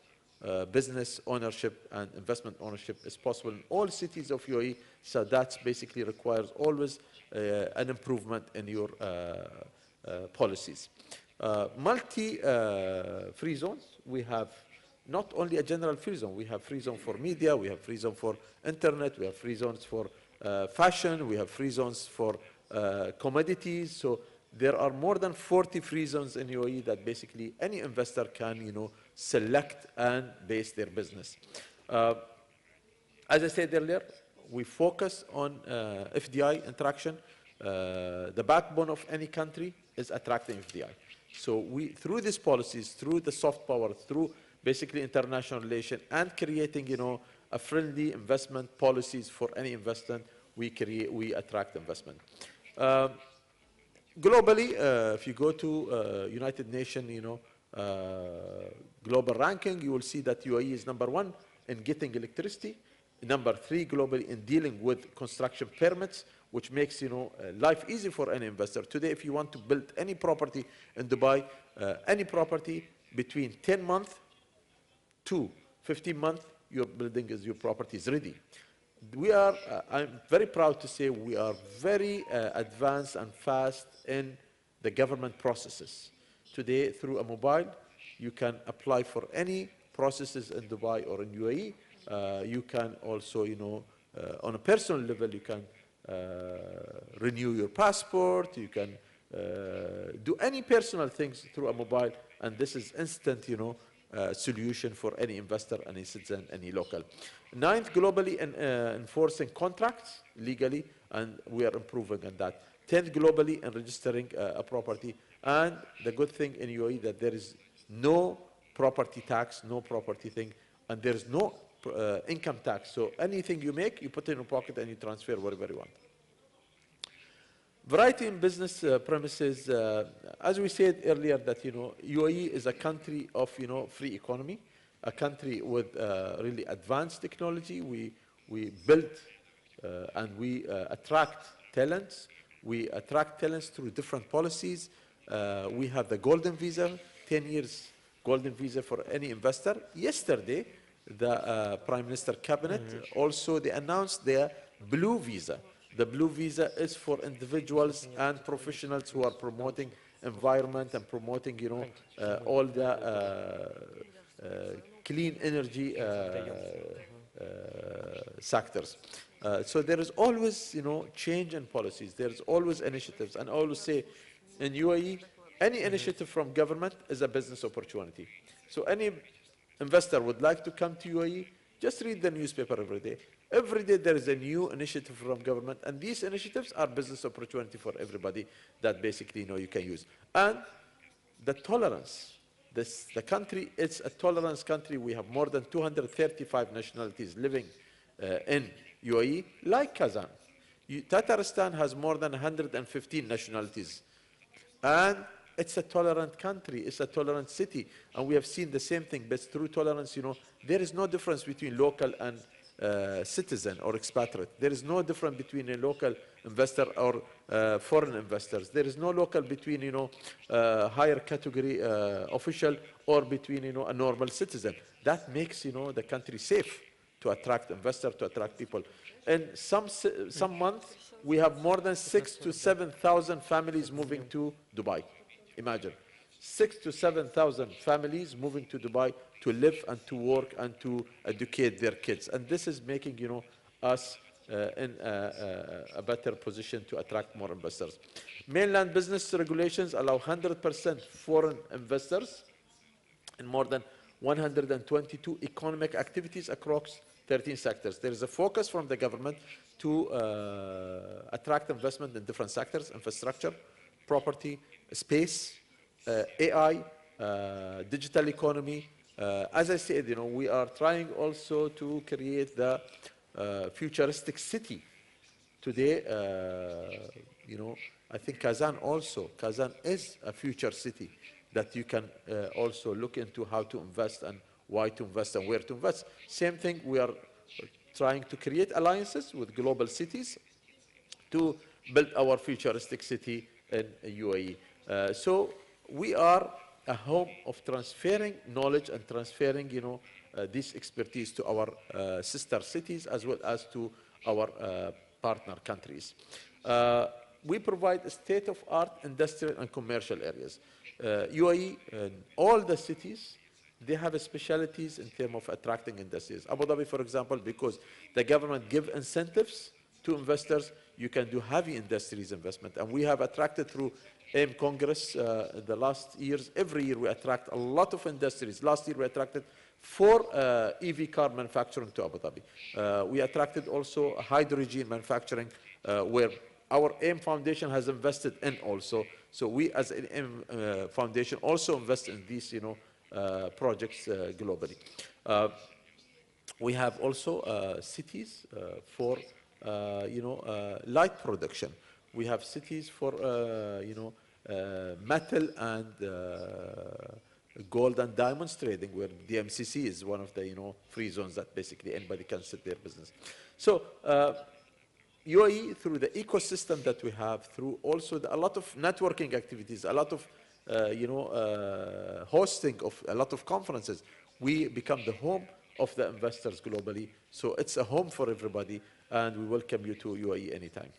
business ownership and investment ownership is possible in all cities of UAE. So that basically requires always an improvement in your policies. Multi-free zones. We have not only a general free zone. We have free zone for media. We have free zone for internet. We have free zones for fashion. We have free zones for commodities. So there are more than 40 free zones in UAE that basically any investor can, select and base their business. As I said earlier, we focus on FDI interaction. The backbone of any country is attracting FDI. So we, through these policies, through the soft power, through basically international relation, and creating, a friendly investment policies for any investment, we attract investment. Globally, if you go to United Nations, global ranking, you will see that UAE is #1 in getting electricity, #3 globally in dealing with construction permits, which makes life easy for any investor. Today, if you want to build any property in Dubai, any property between 10 months to 15 months, your property is ready. We are, I'm very proud to say we are very advanced and fast in the government processes. Today, through a mobile, you can apply for any processes in Dubai or in UAE. You can also, on a personal level, you can renew your passport, you can do any personal things through a mobile, and this is instant, solution for any investor, any citizen, any local. 9th, globally in enforcing contracts legally, and we are improving on that. 10th, globally in registering a property. And the good thing in UAE that there is no property tax, no property thing, and there is no income tax. So anything you make, you put in your pocket and you transfer wherever you want. Variety in business premises, as we said earlier, that UAE is a country of free economy, a country with really advanced technology. We build and we attract talents. We attract talents through different policies. We have the golden visa, 10 years golden visa for any investor. Yesterday, the Prime Minister Cabinet also they announced their blue visa. The blue visa is for individuals and professionals who are promoting environment and promoting, all the clean energy sectors. So there is always, change in policies. There is always initiatives. And I always say, in UAE, any initiative from government is a business opportunity. So any investor would like to come to UAE, just read the newspaper every day. Every day there is a new initiative from government, and these initiatives are business opportunity for everybody that basically you can use. And the tolerance, the country, it's a tolerance country. We have more than 235 nationalities living in UAE, like Kazan. Tatarstan has more than 115 nationalities. And it's a tolerant country, it's a tolerant city. And we have seen the same thing, but through tolerance, there is no difference between local and citizen or expatriate. There is no difference between a local investor or foreign investors. There is no local between, higher category official or between, a normal citizen. That makes, the country safe to attract investors, to attract people. And some months, we have more than 6,000 to 7,000 families moving to Dubai. Imagine. 6,000 to 7,000 families moving to Dubai to live and to work and to educate their kids. And this is making, us in a better position to attract more investors. Mainland business regulations allow 100% foreign investors in more than 122 economic activities across 13 sectors. There is a focus from the government to attract investment in different sectors: infrastructure, property, space, AI, digital economy. As I said, we are trying also to create the futuristic city. Today, I think Kazan is a future city that you can also look into how to invest and why to invest and where to invest. Same thing, we are trying to create alliances with global cities to build our futuristic city in UAE. So we are a home of transferring knowledge and transferring, this expertise to our sister cities as well as to our partner countries. We provide state-of-art industrial and commercial areas. UAE, all the cities, they have specialties in terms of attracting industries. Abu Dhabi, for example, because the government give incentives to investors, you can do heavy industries investment. And we have attracted through AIM Congress the last years. Every year we attract a lot of industries. Last year we attracted 4 EV car manufacturing to Abu Dhabi. We attracted also hydrogen manufacturing where our AIM Foundation has invested in also. So we as an AIM Foundation also invest in these projects globally. We have also cities for light production. We have cities for, metal and gold and diamonds trading, where the MCC is one of the, free zones that basically anybody can set their business. So UAE, through the ecosystem that we have, through also a lot of networking activities, a lot of hosting of a lot of conferences, we become the home of the investors globally. So it's a home for everybody, and we welcome you to UAE anytime.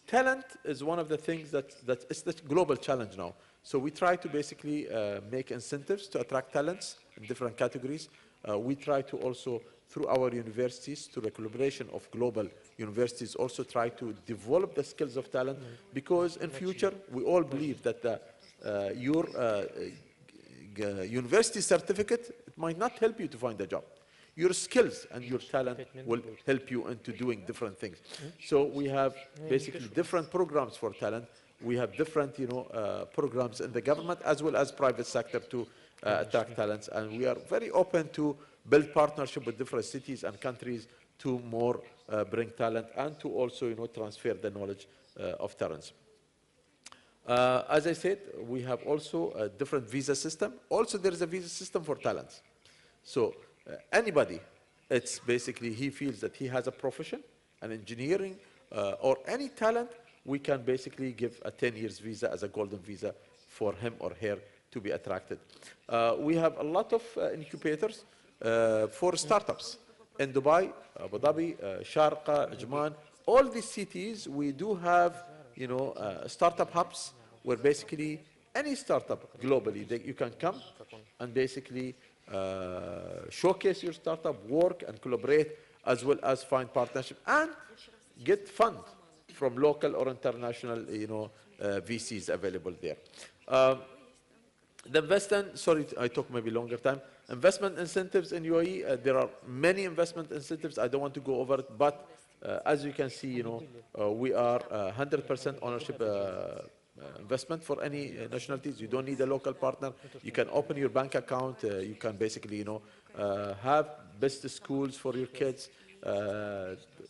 Talent is one of the things that is the global challenge now. So we try to basically make incentives to attract talents in different categories. We try to also, through our universities, through the collaboration of global universities, also try to develop the skills of talent, because in future, we all believe that your university certificate, it might not help you to find a job. Your skills and your talent will help you into doing different things. So we have basically different programs for talent. We have different, programs in the government as well as private sector to attract talents. And we are very open to build partnership with different cities and countries to more bring talent and to also, transfer the knowledge of talents. As I said, we have also a different visa system. Also, there is a visa system for talents. So anybody, it's basically he feels that he has a profession, an engineering, or any talent, we can basically give a 10 years visa as a golden visa for him or her to be attracted. We have a lot of incubators for startups. In Dubai, Abu Dhabi, Sharqa, Ajman, all these cities, we do have, startup hubs where basically any startup globally, you can come and basically showcase your startup, work and collaborate, as well as find partnership and get fund from local or international, VCs available there. The investment, sorry, I took maybe longer time. Investment incentives in UAE, there are many investment incentives. I don't want to go over it, but as you can see, we are 100% ownership investment for any nationalities. You don't need a local partner. You can open your bank account. You can basically, have best schools for your kids,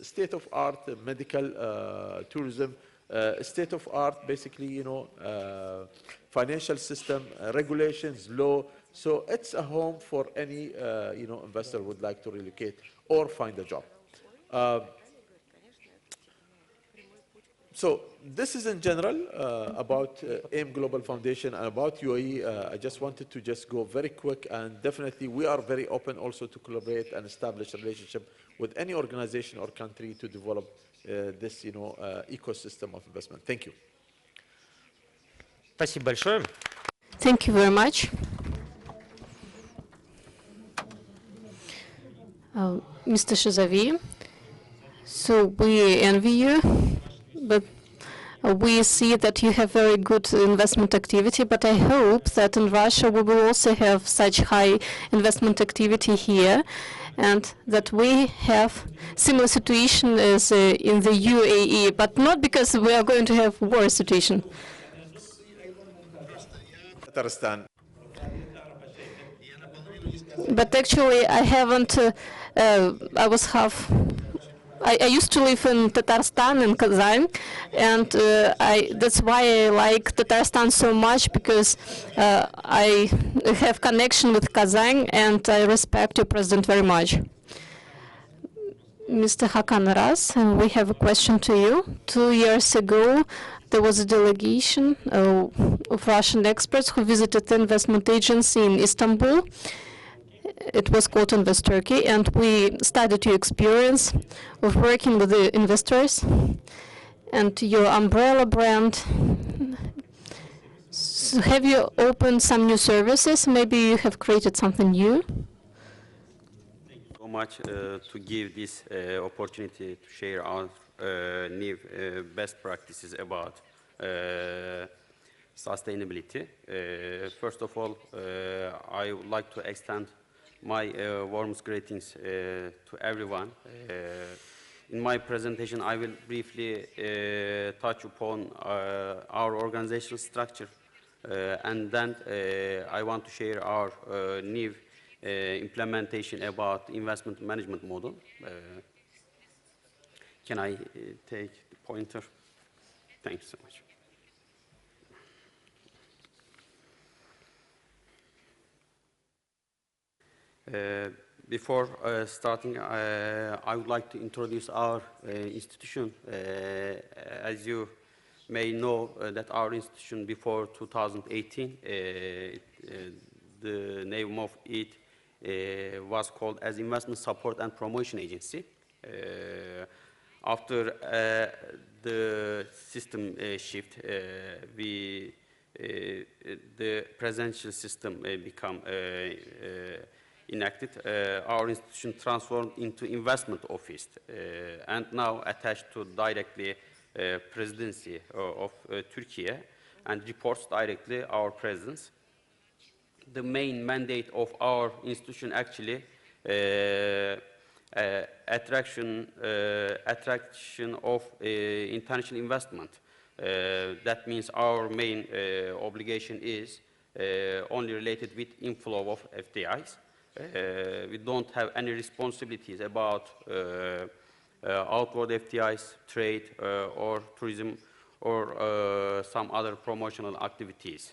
state-of-art medical tourism, state-of-art, basically, financial system, regulations, law. So it's a home for any, investor who would like to relocate or find a job. So this is in general about AIM Global Foundation and about UAE. I just wanted to just go very quick, and definitely we are very open also to collaborate and establish a relationship with any organization or country to develop this, ecosystem of investment. Thank you. Спасибо большое. Thank you very much. Mr. Shazavi, so we envy you, but we see that you have very good investment activity, but I hope that in Russia we will also have such high investment activity here, and that we have similar situation as in the UAE, but not because we are going to have war situation. But actually, I haven't. I was half. I used to live in Tatarstan, in Kazan, and that's why I like Tatarstan so much, because I have connection with Kazan, and I respect your president very much. Mr. Hakan Ras, we have a question to you. 2 years ago, there was a delegation of Russian experts who visited the investment agency in Istanbul. It was called Invest Turkey, and we studied your experience of working with the investors and your umbrella brand. So have you opened some new services? Maybe you have created something new? So much to give this opportunity to share our new best practices about sustainability. First of all, I would like to extend my warmest greetings to everyone. In my presentation, I will briefly touch upon our organizational structure, and then I want to share our new implementation about investment management model. Can I take the pointer? Thanks so much. Before starting, I would like to introduce our institution. As you may know, that our institution before 2018, the name of it was called as Investment Support and Promotion Agency. After the system shift, the presidential system become enacted, our institution transformed into investment office and now attached to directly presidency of Turkey and reports directly our presidents. The main mandate of our institution actually attraction of international investment. That means our main obligation is only related with inflow of FDIs. We don't have any responsibilities about outward FDIs, trade, or tourism, or some other promotional activities.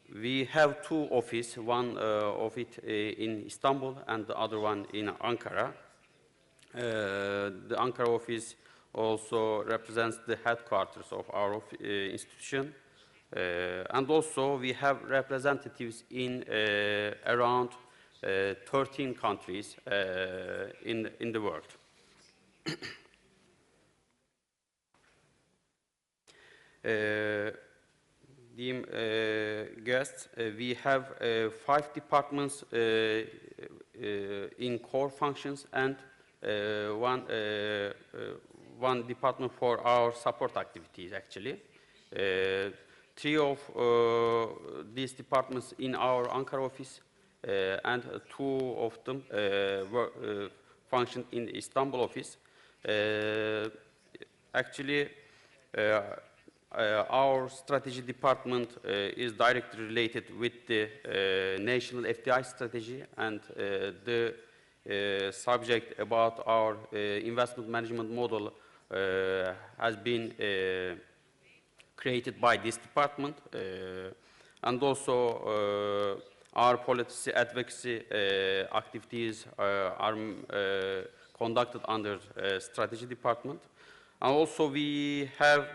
We have two offices, one of it in Istanbul and the other one in Ankara. The Ankara office also represents the headquarters of our institution. And also we have representatives in around 13 countries in the world. Dear guests, we have 5 departments in core functions and one department for our support activities actually. 3 of these departments in our Ankara office and 2 of them function in the Istanbul office. Actually, our strategy department is directly related with the national FDI strategy, and the subject about our investment management model has been created by this department, and also our policy advocacy activities are conducted under strategy department. And also we have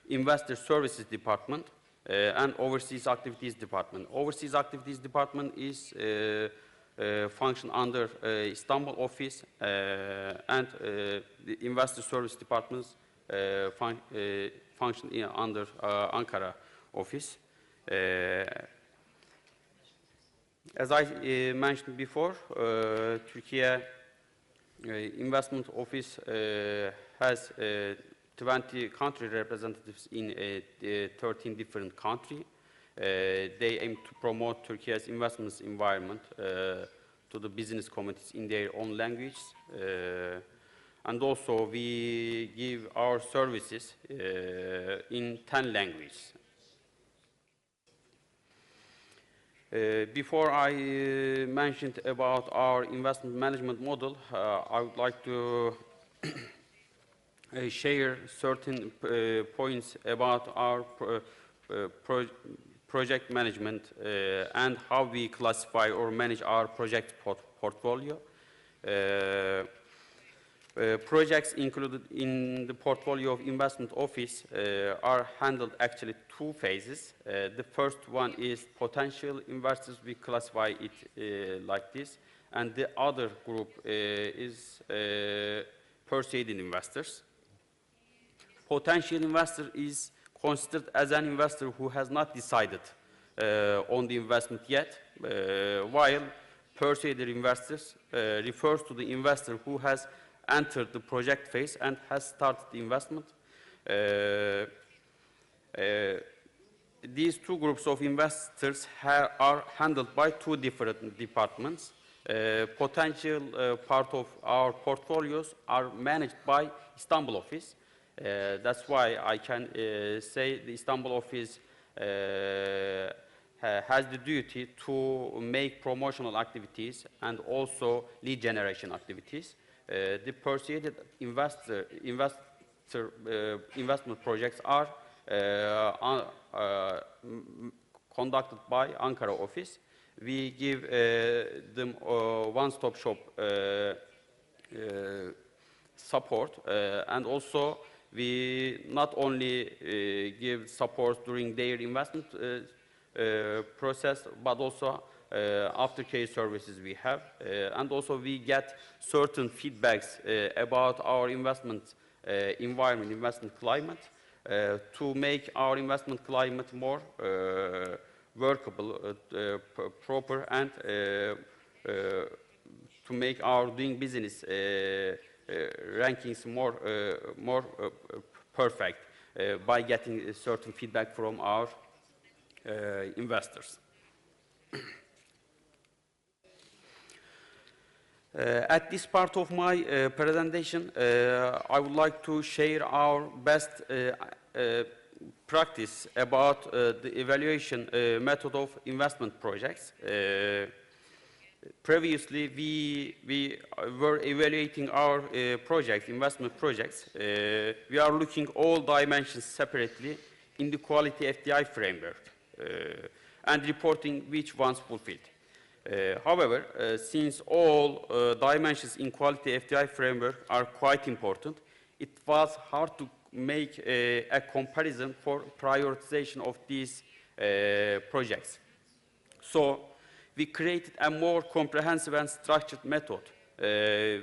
investor services department and overseas activities department. Overseas activities department is function under Istanbul office, and the investor service departments function under Ankara office. As I mentioned before, Turkey investment office has 20 country representatives in 13 different countries. They aim to promote Turkey's investments environment to the business communities in their own language. And also we give our services in 10 languages. Before I mentioned about our investment management model, I would like to share certain points about our project management and how we classify or manage our project portfolio. Projects included in the portfolio of investment office are handled actually 2 phases. The first one is potential investors. We classify it like this. And the other group is persuaded investors. Potential investor is considered as an investor who has not decided on the investment yet, while persuaded investors refers to the investor who has entered the project phase and has started the investment. These 2 groups of investors are handled by 2 different departments. Potential part of our portfolios are managed by Istanbul office. That's why I can say the Istanbul office has the duty to make promotional activities and also lead generation activities. The pursued investment projects are conducted by Ankara office. We give them one-stop shop support, and also we not only give support during their investment process, but also aftercare services we have, and also we get certain feedbacks about our investment environment, investment climate, to make our investment climate more workable, proper, and to make our doing business rankings more perfect by getting certain feedback from our investors. At this part of my presentation, I would like to share our best practice about the evaluation method of investment projects. Previously, we were evaluating our projects, investment projects. We are looking all dimensions separately in the quality FDI framework and reporting which ones fulfilled. However, since all dimensions in quality FDI framework are quite important, it was hard to make a comparison for prioritization of these projects. So we created a more comprehensive and structured method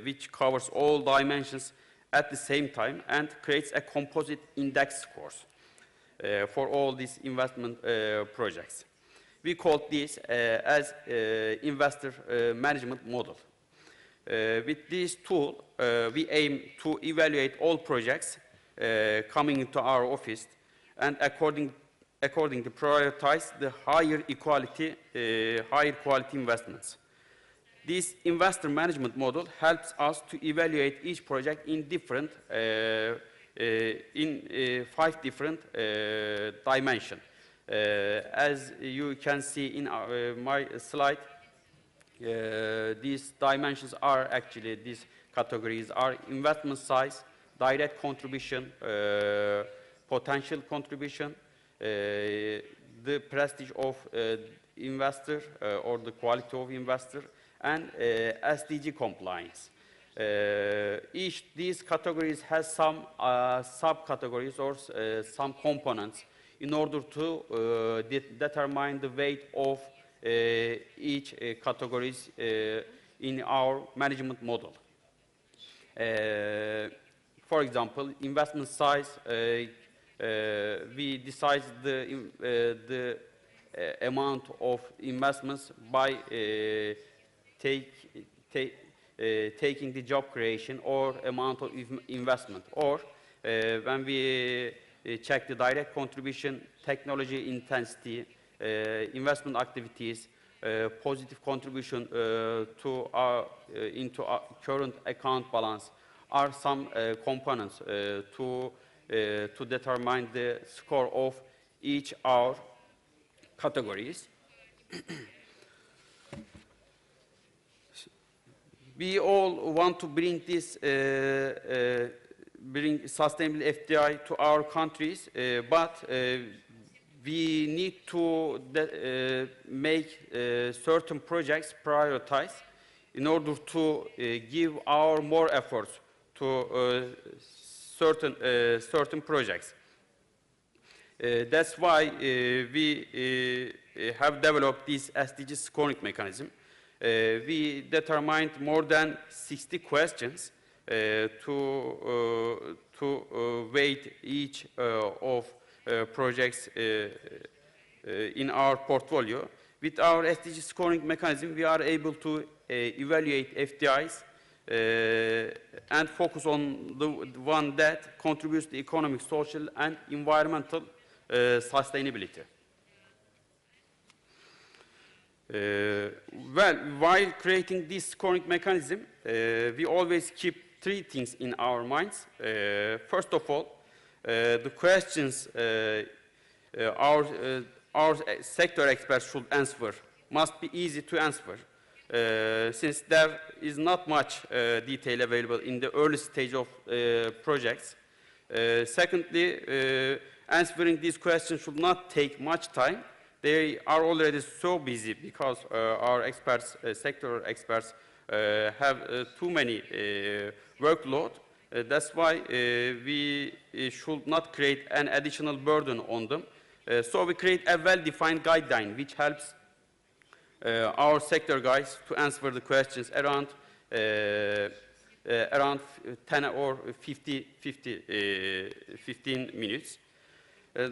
which covers all dimensions at the same time and creates a composite index scores for all these investment projects. We called this as investor management model. With this tool, we aim to evaluate all projects coming into our office and according to prioritize the higher quality investments. This investor management model helps us to evaluate each project in different, 5 different dimensions. As you can see in my slide, these dimensions are actually, these categories are investment size, direct contribution, potential contribution, the prestige of investor or the quality of investor, and SDG compliance. These categories has some subcategories or some components in order to determine the weight of each categories in our management model. For example, investment size, we decide the amount of investments by taking the job creation or amount of investment, or when we check the direct contribution, technology intensity, investment activities, positive contribution to our, into our current account balance are some components to determine the score of each our categories. We all want to bring this bring sustainable FDI to our countries, but we need to make certain projects prioritize in order to give our more efforts to certain projects. That's why we have developed this SDG scoring mechanism. We determined more than 60 questions to weight each of projects in our portfolio. With our SDG scoring mechanism, we are able to evaluate FDIs and focus on the one that contributes to economic, social, and environmental sustainability. Well, while creating this scoring mechanism, we always keep 3 things in our minds. First of all, the questions our sector experts should answer must be easy to answer. since there is not much detail available in the early stage of projects. Secondly, answering these questions should not take much time. They are already so busy because our experts, sector experts, have too many workload. That's why we should not create an additional burden on them. So we create a well-defined guideline which helps our sector guys to answer the questions around 10 or 15 minutes.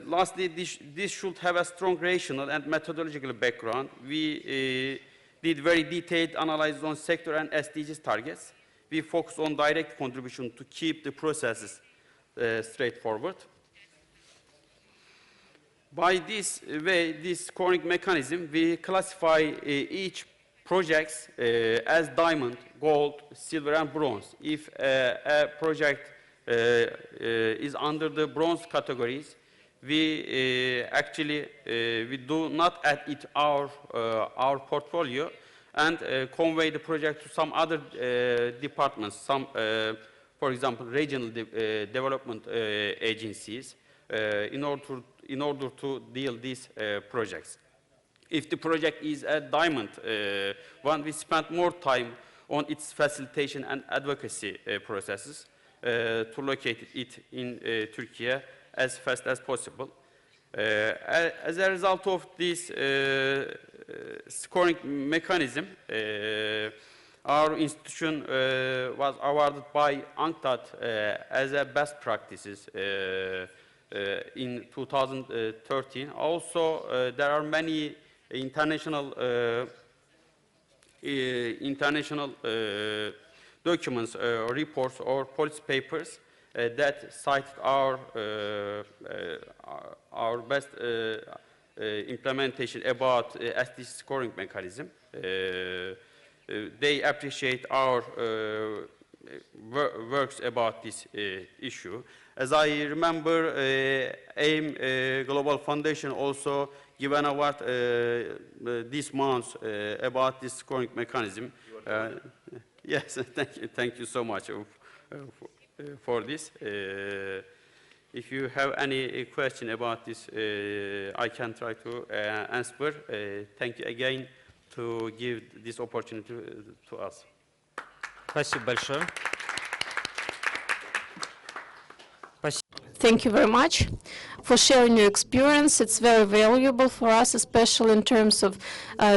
Lastly, this should have a strong rational and methodological background. We did very detailed analysis on sector and SDGs targets. We focus on direct contribution to keep the processes straightforward. By this way, this scoring mechanism, we classify each projects as diamond, gold, silver, and bronze. If a project is under the bronze categories, we actually we do not add it our portfolio and convey the project to some other departments, some, for example, regional development agencies, in order to deal these projects. If the project is a diamond one, we spend more time on its facilitation and advocacy processes to locate it in Turkey as fast as possible. As a result of this scoring mechanism, our institution was awarded by UNCTAD as a best practices in 2013. Also, there are many international documents, reports, or policy papers that cite our best implementation about SDG scoring mechanism. They appreciate our works about this issue. As I remember, NAAIR Global Foundation also give an award this month about this scoring mechanism. Yes, thank you so much for this. If you have any question about this, I can try to answer. Thank you again to give this opportunity to us. Спасибо большое. Thank you very much for sharing your experience. It's very valuable for us, especially in terms of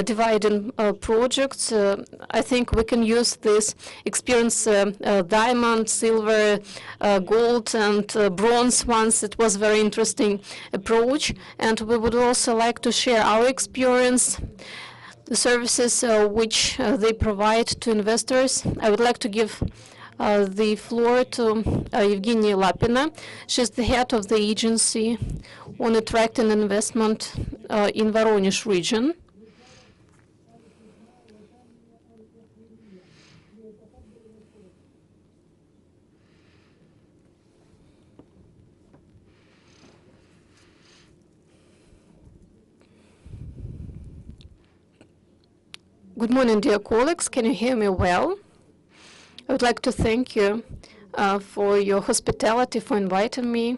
dividing projects. I think we can use this experience, diamond, silver, gold, and bronze ones. It was a very interesting approach. And we would also like to share our experience, the services which they provide to investors. I would like to give the floor to Evgenia Lapina. She's the head of the agency on attracting investment in Voronezh region. Good morning, dear colleagues. Can you hear me well? I would like to thank you for your hospitality, for inviting me.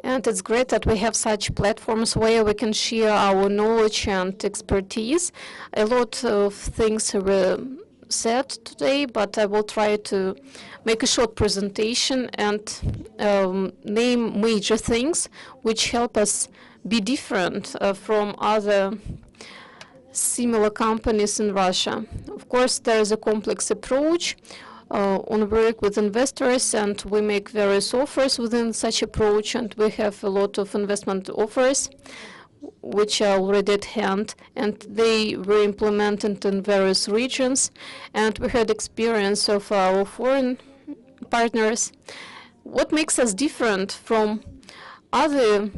And it's great that we have such platforms where we can share our knowledge and expertise. A lot of things were said today, but I will try to make a short presentation and name major things which help us be different from other similar companies in Russia. Of course, there is a complex approach on work with investors, and we make various offers within such approach, and we have a lot of investment offers which are already at hand, and they were implemented in various regions, and we had experience of our foreign partners. What makes us different from other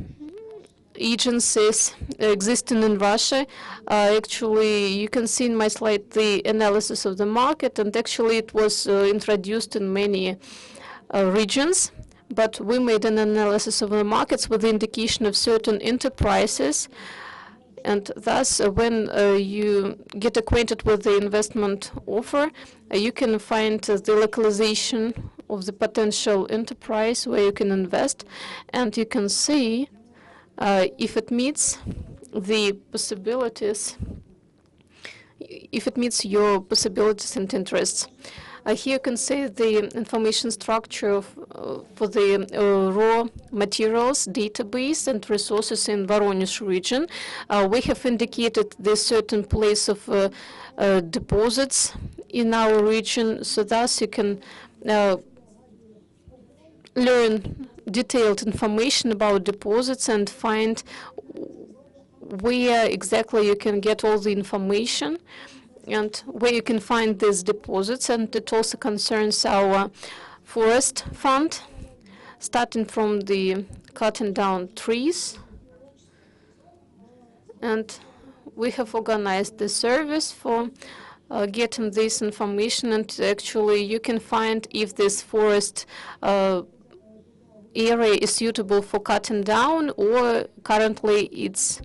agencies existing in Russia? Actually, you can see in my slide the analysis of the market, and actually it was introduced in many regions, but we made an analysis of the markets with the indication of certain enterprises And thus, when you get acquainted with the investment offer, you can find the localization of the potential enterprise where you can invest, and you can see if it meets the possibilities, if it meets your possibilities and interests. Here you can see the information structure for the raw materials database and resources in Voronezh region. We have indicated the certain place of deposits in our region, so thus you can learn detailed information about deposits and find where exactly you can get all the information and where you can find these deposits. And it also concerns our forest fund, starting from the cutting down trees. And we have organized the service for getting this information, and actually you can find if this forest area is suitable for cutting down or currently it's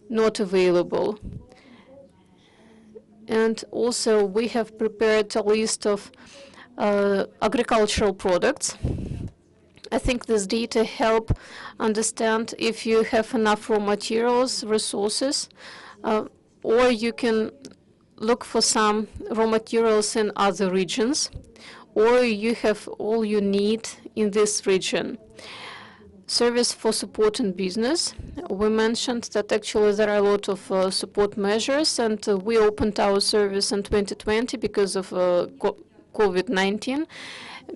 not available. And also we have prepared a list of agricultural products. I think this data help understand if you have enough raw materials, resources, or you can look for some raw materials in other regions, or you have all you need in this region. Service for support in business. We mentioned that actually there are a lot of support measures, and we opened our service in 2020 because of COVID-19,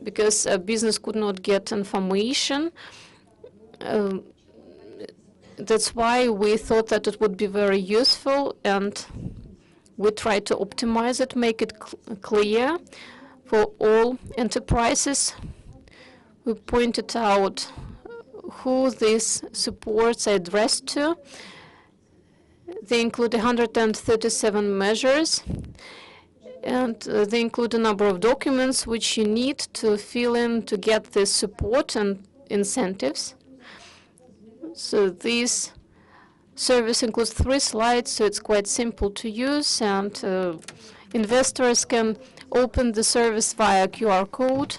because business could not get information. That's why we thought that it would be very useful, and we tried to optimize it, make it clear for all enterprises. We pointed out who these supports are addressed to. They include 137 measures, and they include a number of documents which you need to fill in to get this support and incentives. So this service includes 3 slides, so it's quite simple to use, and investors can open the service via QR code.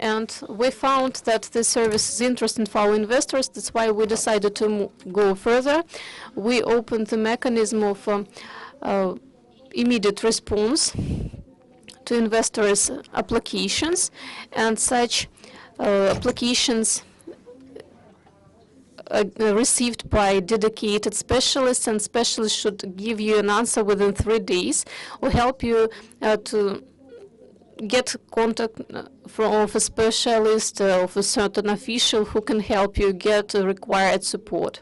And we found that this service is interesting for our investors. That's why we decided to go further. We opened the mechanism of immediate response to investors' applications, and such applications received by dedicated specialists, and specialists should give you an answer within 3 days or help you to get contact of a specialist, of a certain official who can help you get required support.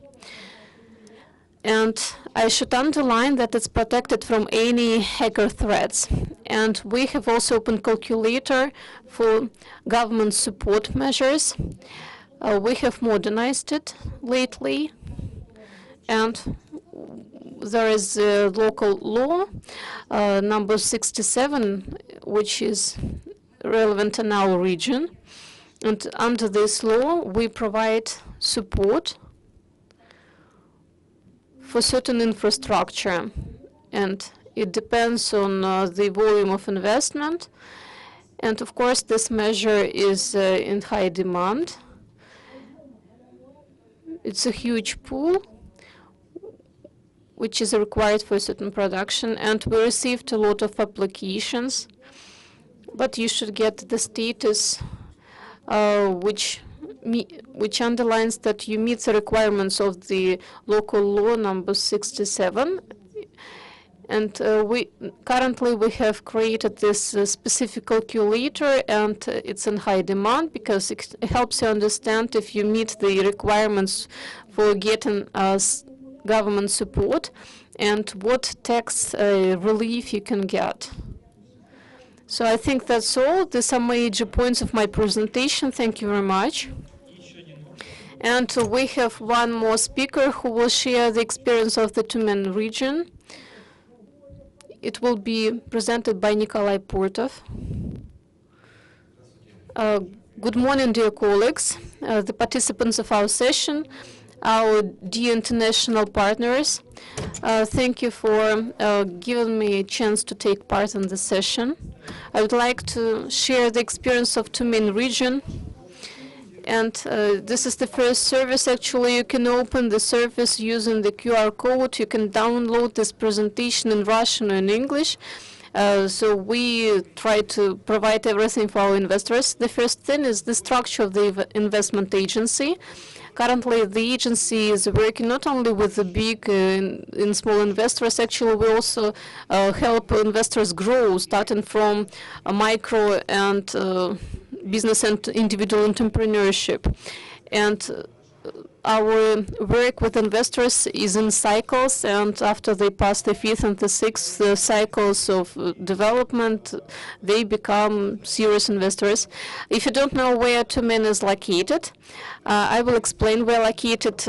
And I should underline that it's protected from any hacker threats. And we have also opened calculator for government support measures. We have modernized it lately, and there is a local law, number 67, which is relevant in our region. And under this law, we provide support for certain infrastructure. And it depends on the volume of investment. And of course, this measure is in high demand. It's a huge pool which is required for a certain production, and we received a lot of applications, but you should get the status which underlines that you meet the requirements of the local law number 67. And we have created this specific calculator, and it's in high demand because it helps you understand if you meet the requirements for getting government support and what tax relief you can get. So I think that's all. These are major points of my presentation. Thank you very much. And we have one more speaker who will share the experience of the Tyumen region. It will be presented by Nikolai Portov. Good morning, dear colleagues, the participants of our session. our dear international partners, thank you for giving me a chance to take part in the session. I would like to share the experience of Tumen region. And this is the first service. Actually, you can open the service using the QR code. You can download this presentation in Russian and English. So we try to provide everything for our investors. The first thing is the structure of the investment agency. Currently, the agency is working not only with the big and small investors. Actually, we also help investors grow, starting from micro and business and individual entrepreneurship. And our work with investors is in cycles, and after they pass the fifth and the sixth cycles of development, they become serious investors. If you don't know where Tumen is located, I will explain. We're located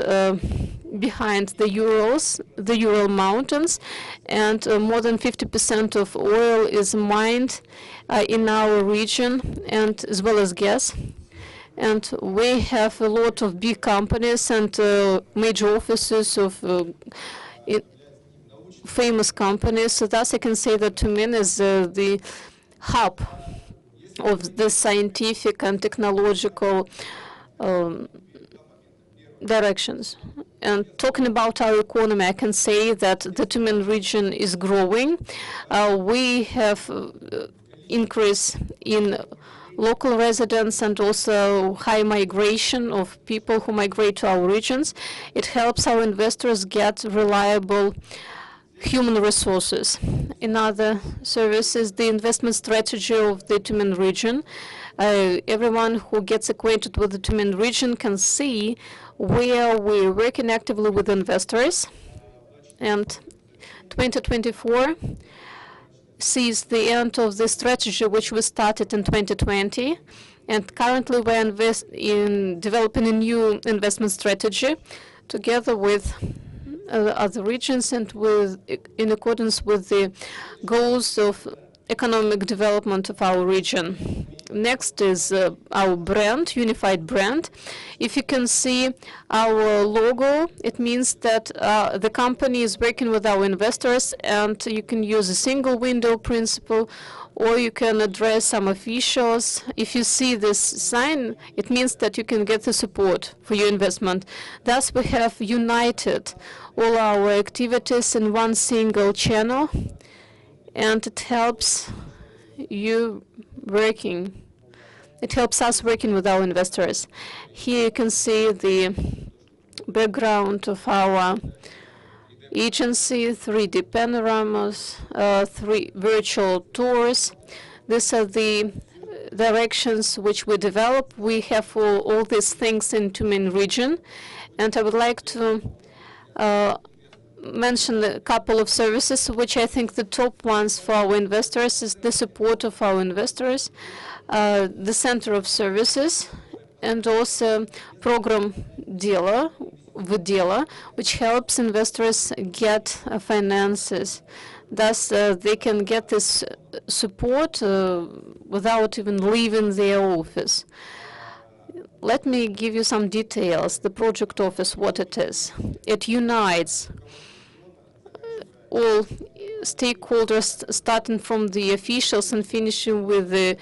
behind the Urals, the Ural Mountains, and more than 50% of oil is mined in our region, and as well as gas. And we have a lot of big companies and major offices of famous companies. So thus I can say that Tumen is the hub of the scientific and technological directions. And talking about our economy, I can say that the Tumen region is growing. We have increase in local residents and also high migration of people who migrate to our regions. It helps our investors get reliable human resources. Another service is the investment strategy of the Tumen region. Everyone who gets acquainted with the Tumen region can see where we're working actively with investors. And 2024 sees the end of the strategy which was started in 2020, and currently we're in developing a new investment strategy together with other regions and in accordance with the goals of economic development of our region. Next is our brand, unified brand. If you can see our logo, it means that the company is working with our investors, and you can use a single window principle, or you can address some officials. If you see this sign, it means that you can get the support for your investment. Thus, we have united all our activities in one single channel, and it helps you working. It helps us working with our investors. Here you can see the background of our agency, 3D panoramas, 3 virtual tours. These are the directions which we develop. We have all these things in Tumen region, and I would like to mention a couple of services which I think the top ones for our investors is the support of our investors, the center of services, and also program dealer, which helps investors get finances. Thus, they can get this support without even leaving their office. Let me give you some details. The project office, what it is. It unites all stakeholders, starting from the officials and finishing with the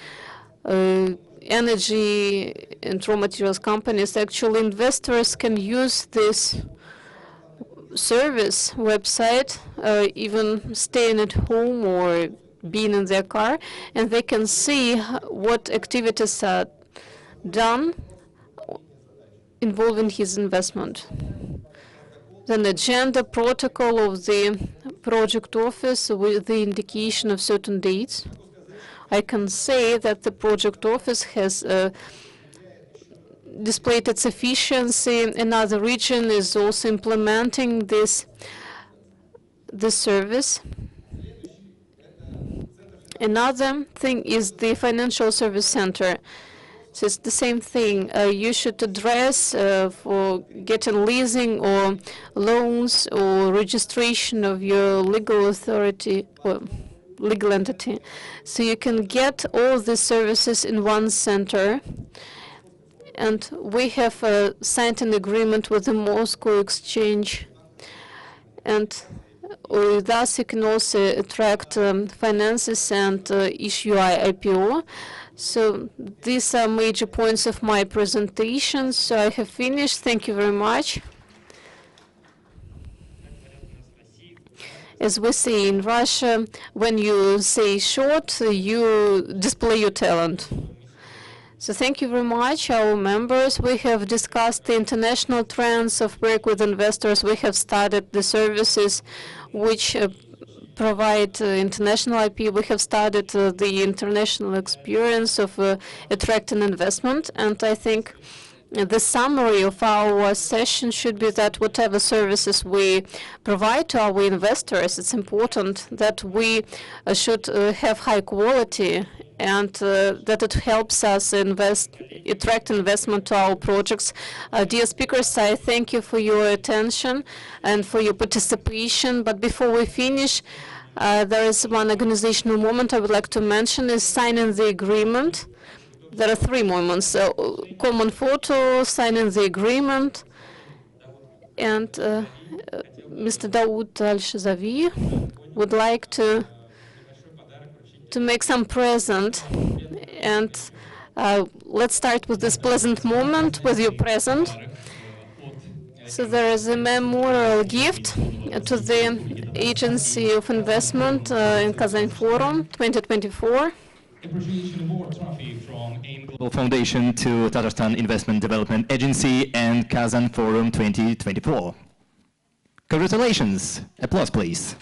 energy and raw materials companies. Actually, investors can use this service website, even staying at home or being in their car, and they can see what activities are done involving his investment. Then agenda protocol of the project office with the indication of certain dates. I can say that the project office has displayed its efficiency. Another region is also implementing this service. Another thing is the financial service center. So it's the same thing. You should address for getting leasing or loans or registration of your legal authority or legal entity. So you can get all these services in one center. And we have signed an agreement with the Moscow Exchange. And thus you can also attract finances and issue IPO. So these are major points of my presentation. So I have finished. Thank you very much. As we say in Russia, when you say short, you display your talent. So thank you very much, our members. We have discussed the international trends of work with investors. We have started the services which provide international IP. We have started the international experience of attracting investment. And I think the summary of our session should be that whatever services we provide to our investors, it's important that we should have high quality and that it helps us attract investment to our projects. Dear speakers, I thank you for your attention and for your participation. But before we finish, there is one organizational moment I would like to mention, is signing the agreement. There are 3 moments: common photo, signing the agreement, and Mr. Daoud Al-Shazavi would like to make some present. And let's start with this pleasant moment with your present. So there is a memorial gift to the Agency of Investment in Kazan Forum 2024. Appreciation Award trophy from NAAIR Global Foundation to Tatarstan Investment Development Agency and Kazan Forum 2024. Congratulations. Applause, please.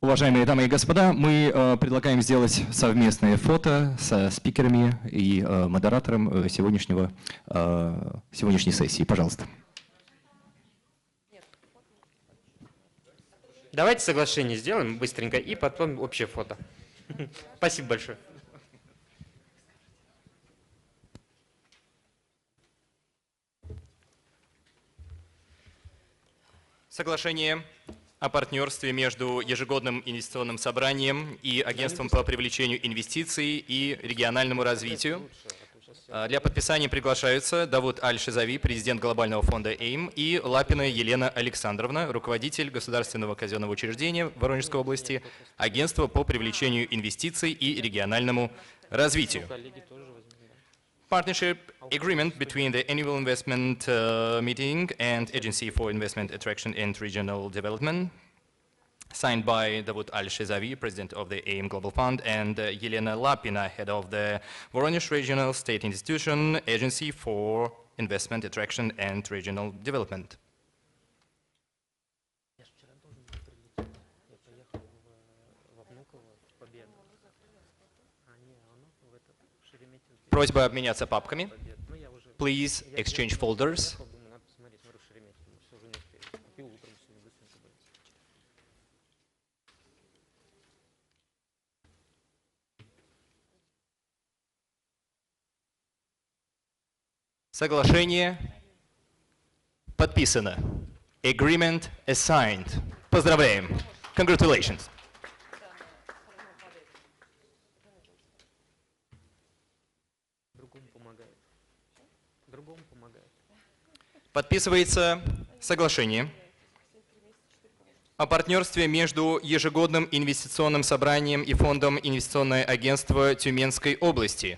Уважаемые дамы и господа, мы предлагаем сделать совместное фото со спикерами и модератором сегодняшней сессии. Пожалуйста. Давайте соглашение сделаем быстренько и потом общее фото. Спасибо большое. Соглашение о партнерстве между ежегодным инвестиционным собранием и Агентством по привлечению инвестиций и региональному развитию. Для подписания приглашаются Давуд Аль-Шазави, президент глобального фонда ЭИМ, и Лапина Елена Александровна, руководитель Государственного казенного учреждения Воронежской области, Агентства по привлечению инвестиций и региональному развитию. Partnership agreement between the annual investment meeting and Agency for Investment Attraction and Regional Development, signed by Davud Al-Shazavi, president of the NAAIR Global Fund, and Yelena Lapina, head of the Voronezh Regional State Institution, Agency for Investment Attraction and Regional Development. Просьба обменяться папками. Please exchange folders. Соглашение подписано. Agreement is signed. Поздравляем. Congratulations. Подписывается соглашение о партнерстве между ежегодным инвестиционным собранием и фондом Инвестиционное агентство Тюменской области.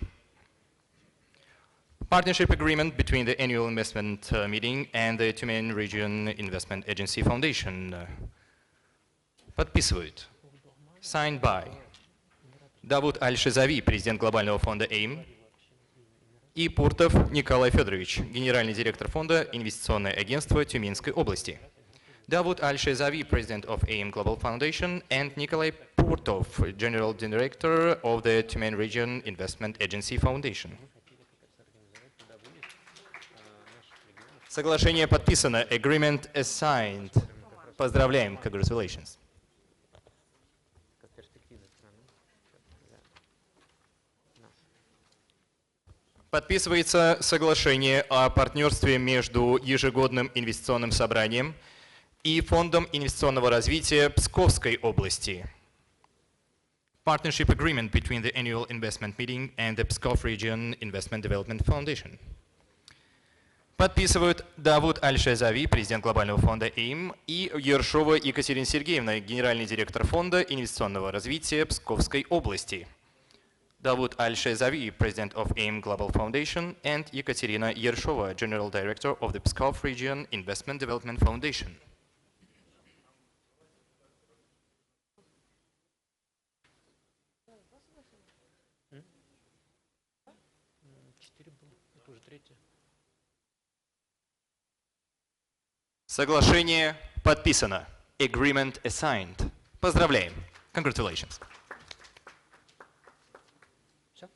Partnership agreement between the annual investment meeting and the Tyumen Region Investment Agency Foundation. Подписывают. Signed by Давуд Аль-Шазави, президент глобального фонда ЭИМ, и Пуртов Николай Федорович, генеральный директор фонда Инвестиционное агентство Тюменской области. Davud Al-Shazavi, president of NAAIR Global Foundation, and Nikolai Purtov, general director of the Tyumen Region Investment Agency Foundation. Соглашение подписано. Agreement is signed. Поздравляем. Congratulations. Подписывается соглашение о партнерстве между ежегодным инвестиционным собранием и Фондом инвестиционного развития Псковской области. Partnership agreement between the annual investment meeting and the Pskov Region Investment Development Foundation. Подписывают Давуд Аль-Шайзави, президент глобального фонда AIM, и Ершова Екатерина Сергеевна, генеральный директор фонда инвестиционного развития Псковской области. Давуд Аль-Шайзави, president of AIM Global Foundation, and Ekaterina Yershova, general director of the Pskov Region Investment Development Foundation. Соглашение подписано. Agreement assigned. Поздравляем. Congratulations. Все?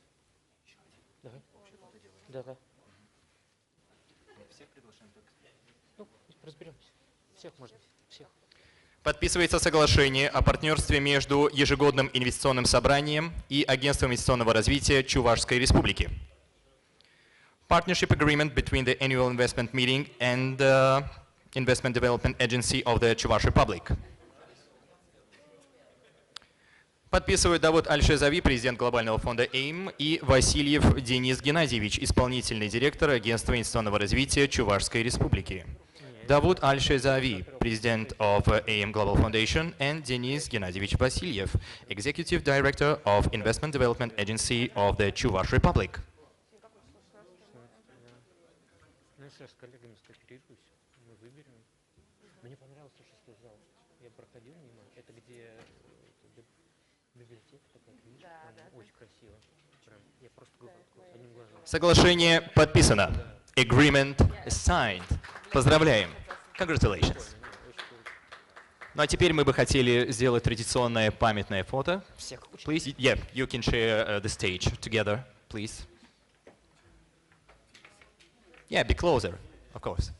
Давай. Ну, разберемся. Всех можно. Всех. Подписывается соглашение о партнерстве между ежегодным инвестиционным собранием и Агентством инвестиционного развития Чувашской Республики. Partnership agreement between the annual investment meeting and the Investment Development Agency of the Chuvash Republic. Подписывают Давуд Аль-Шайзави, президент глобального фонда AIM, и Васильев Денис Геннадьевич, исполнительный директор Агентства инвестиционного развития Чувашской Республики. Давуд Аль-Шайзави, president of AIM Global Foundation, and Denis Gennadievich Vasilyev, executive director of Investment Development Agency of the Chuvash Republic. Я с коллегами скооперируюсь, мы выберем. Мне понравился то, что сказал. Я проходил мимо. Это где библиотека такая, книжка, очень красиво. Прям, я просто одним глазом. Соглашение подписано. Agreement signed. Поздравляем. Congratulations. Ну а теперь мы бы хотели сделать традиционное памятное фото. Please, yeah, you can share the stage together, please. Yeah, be closer, of course.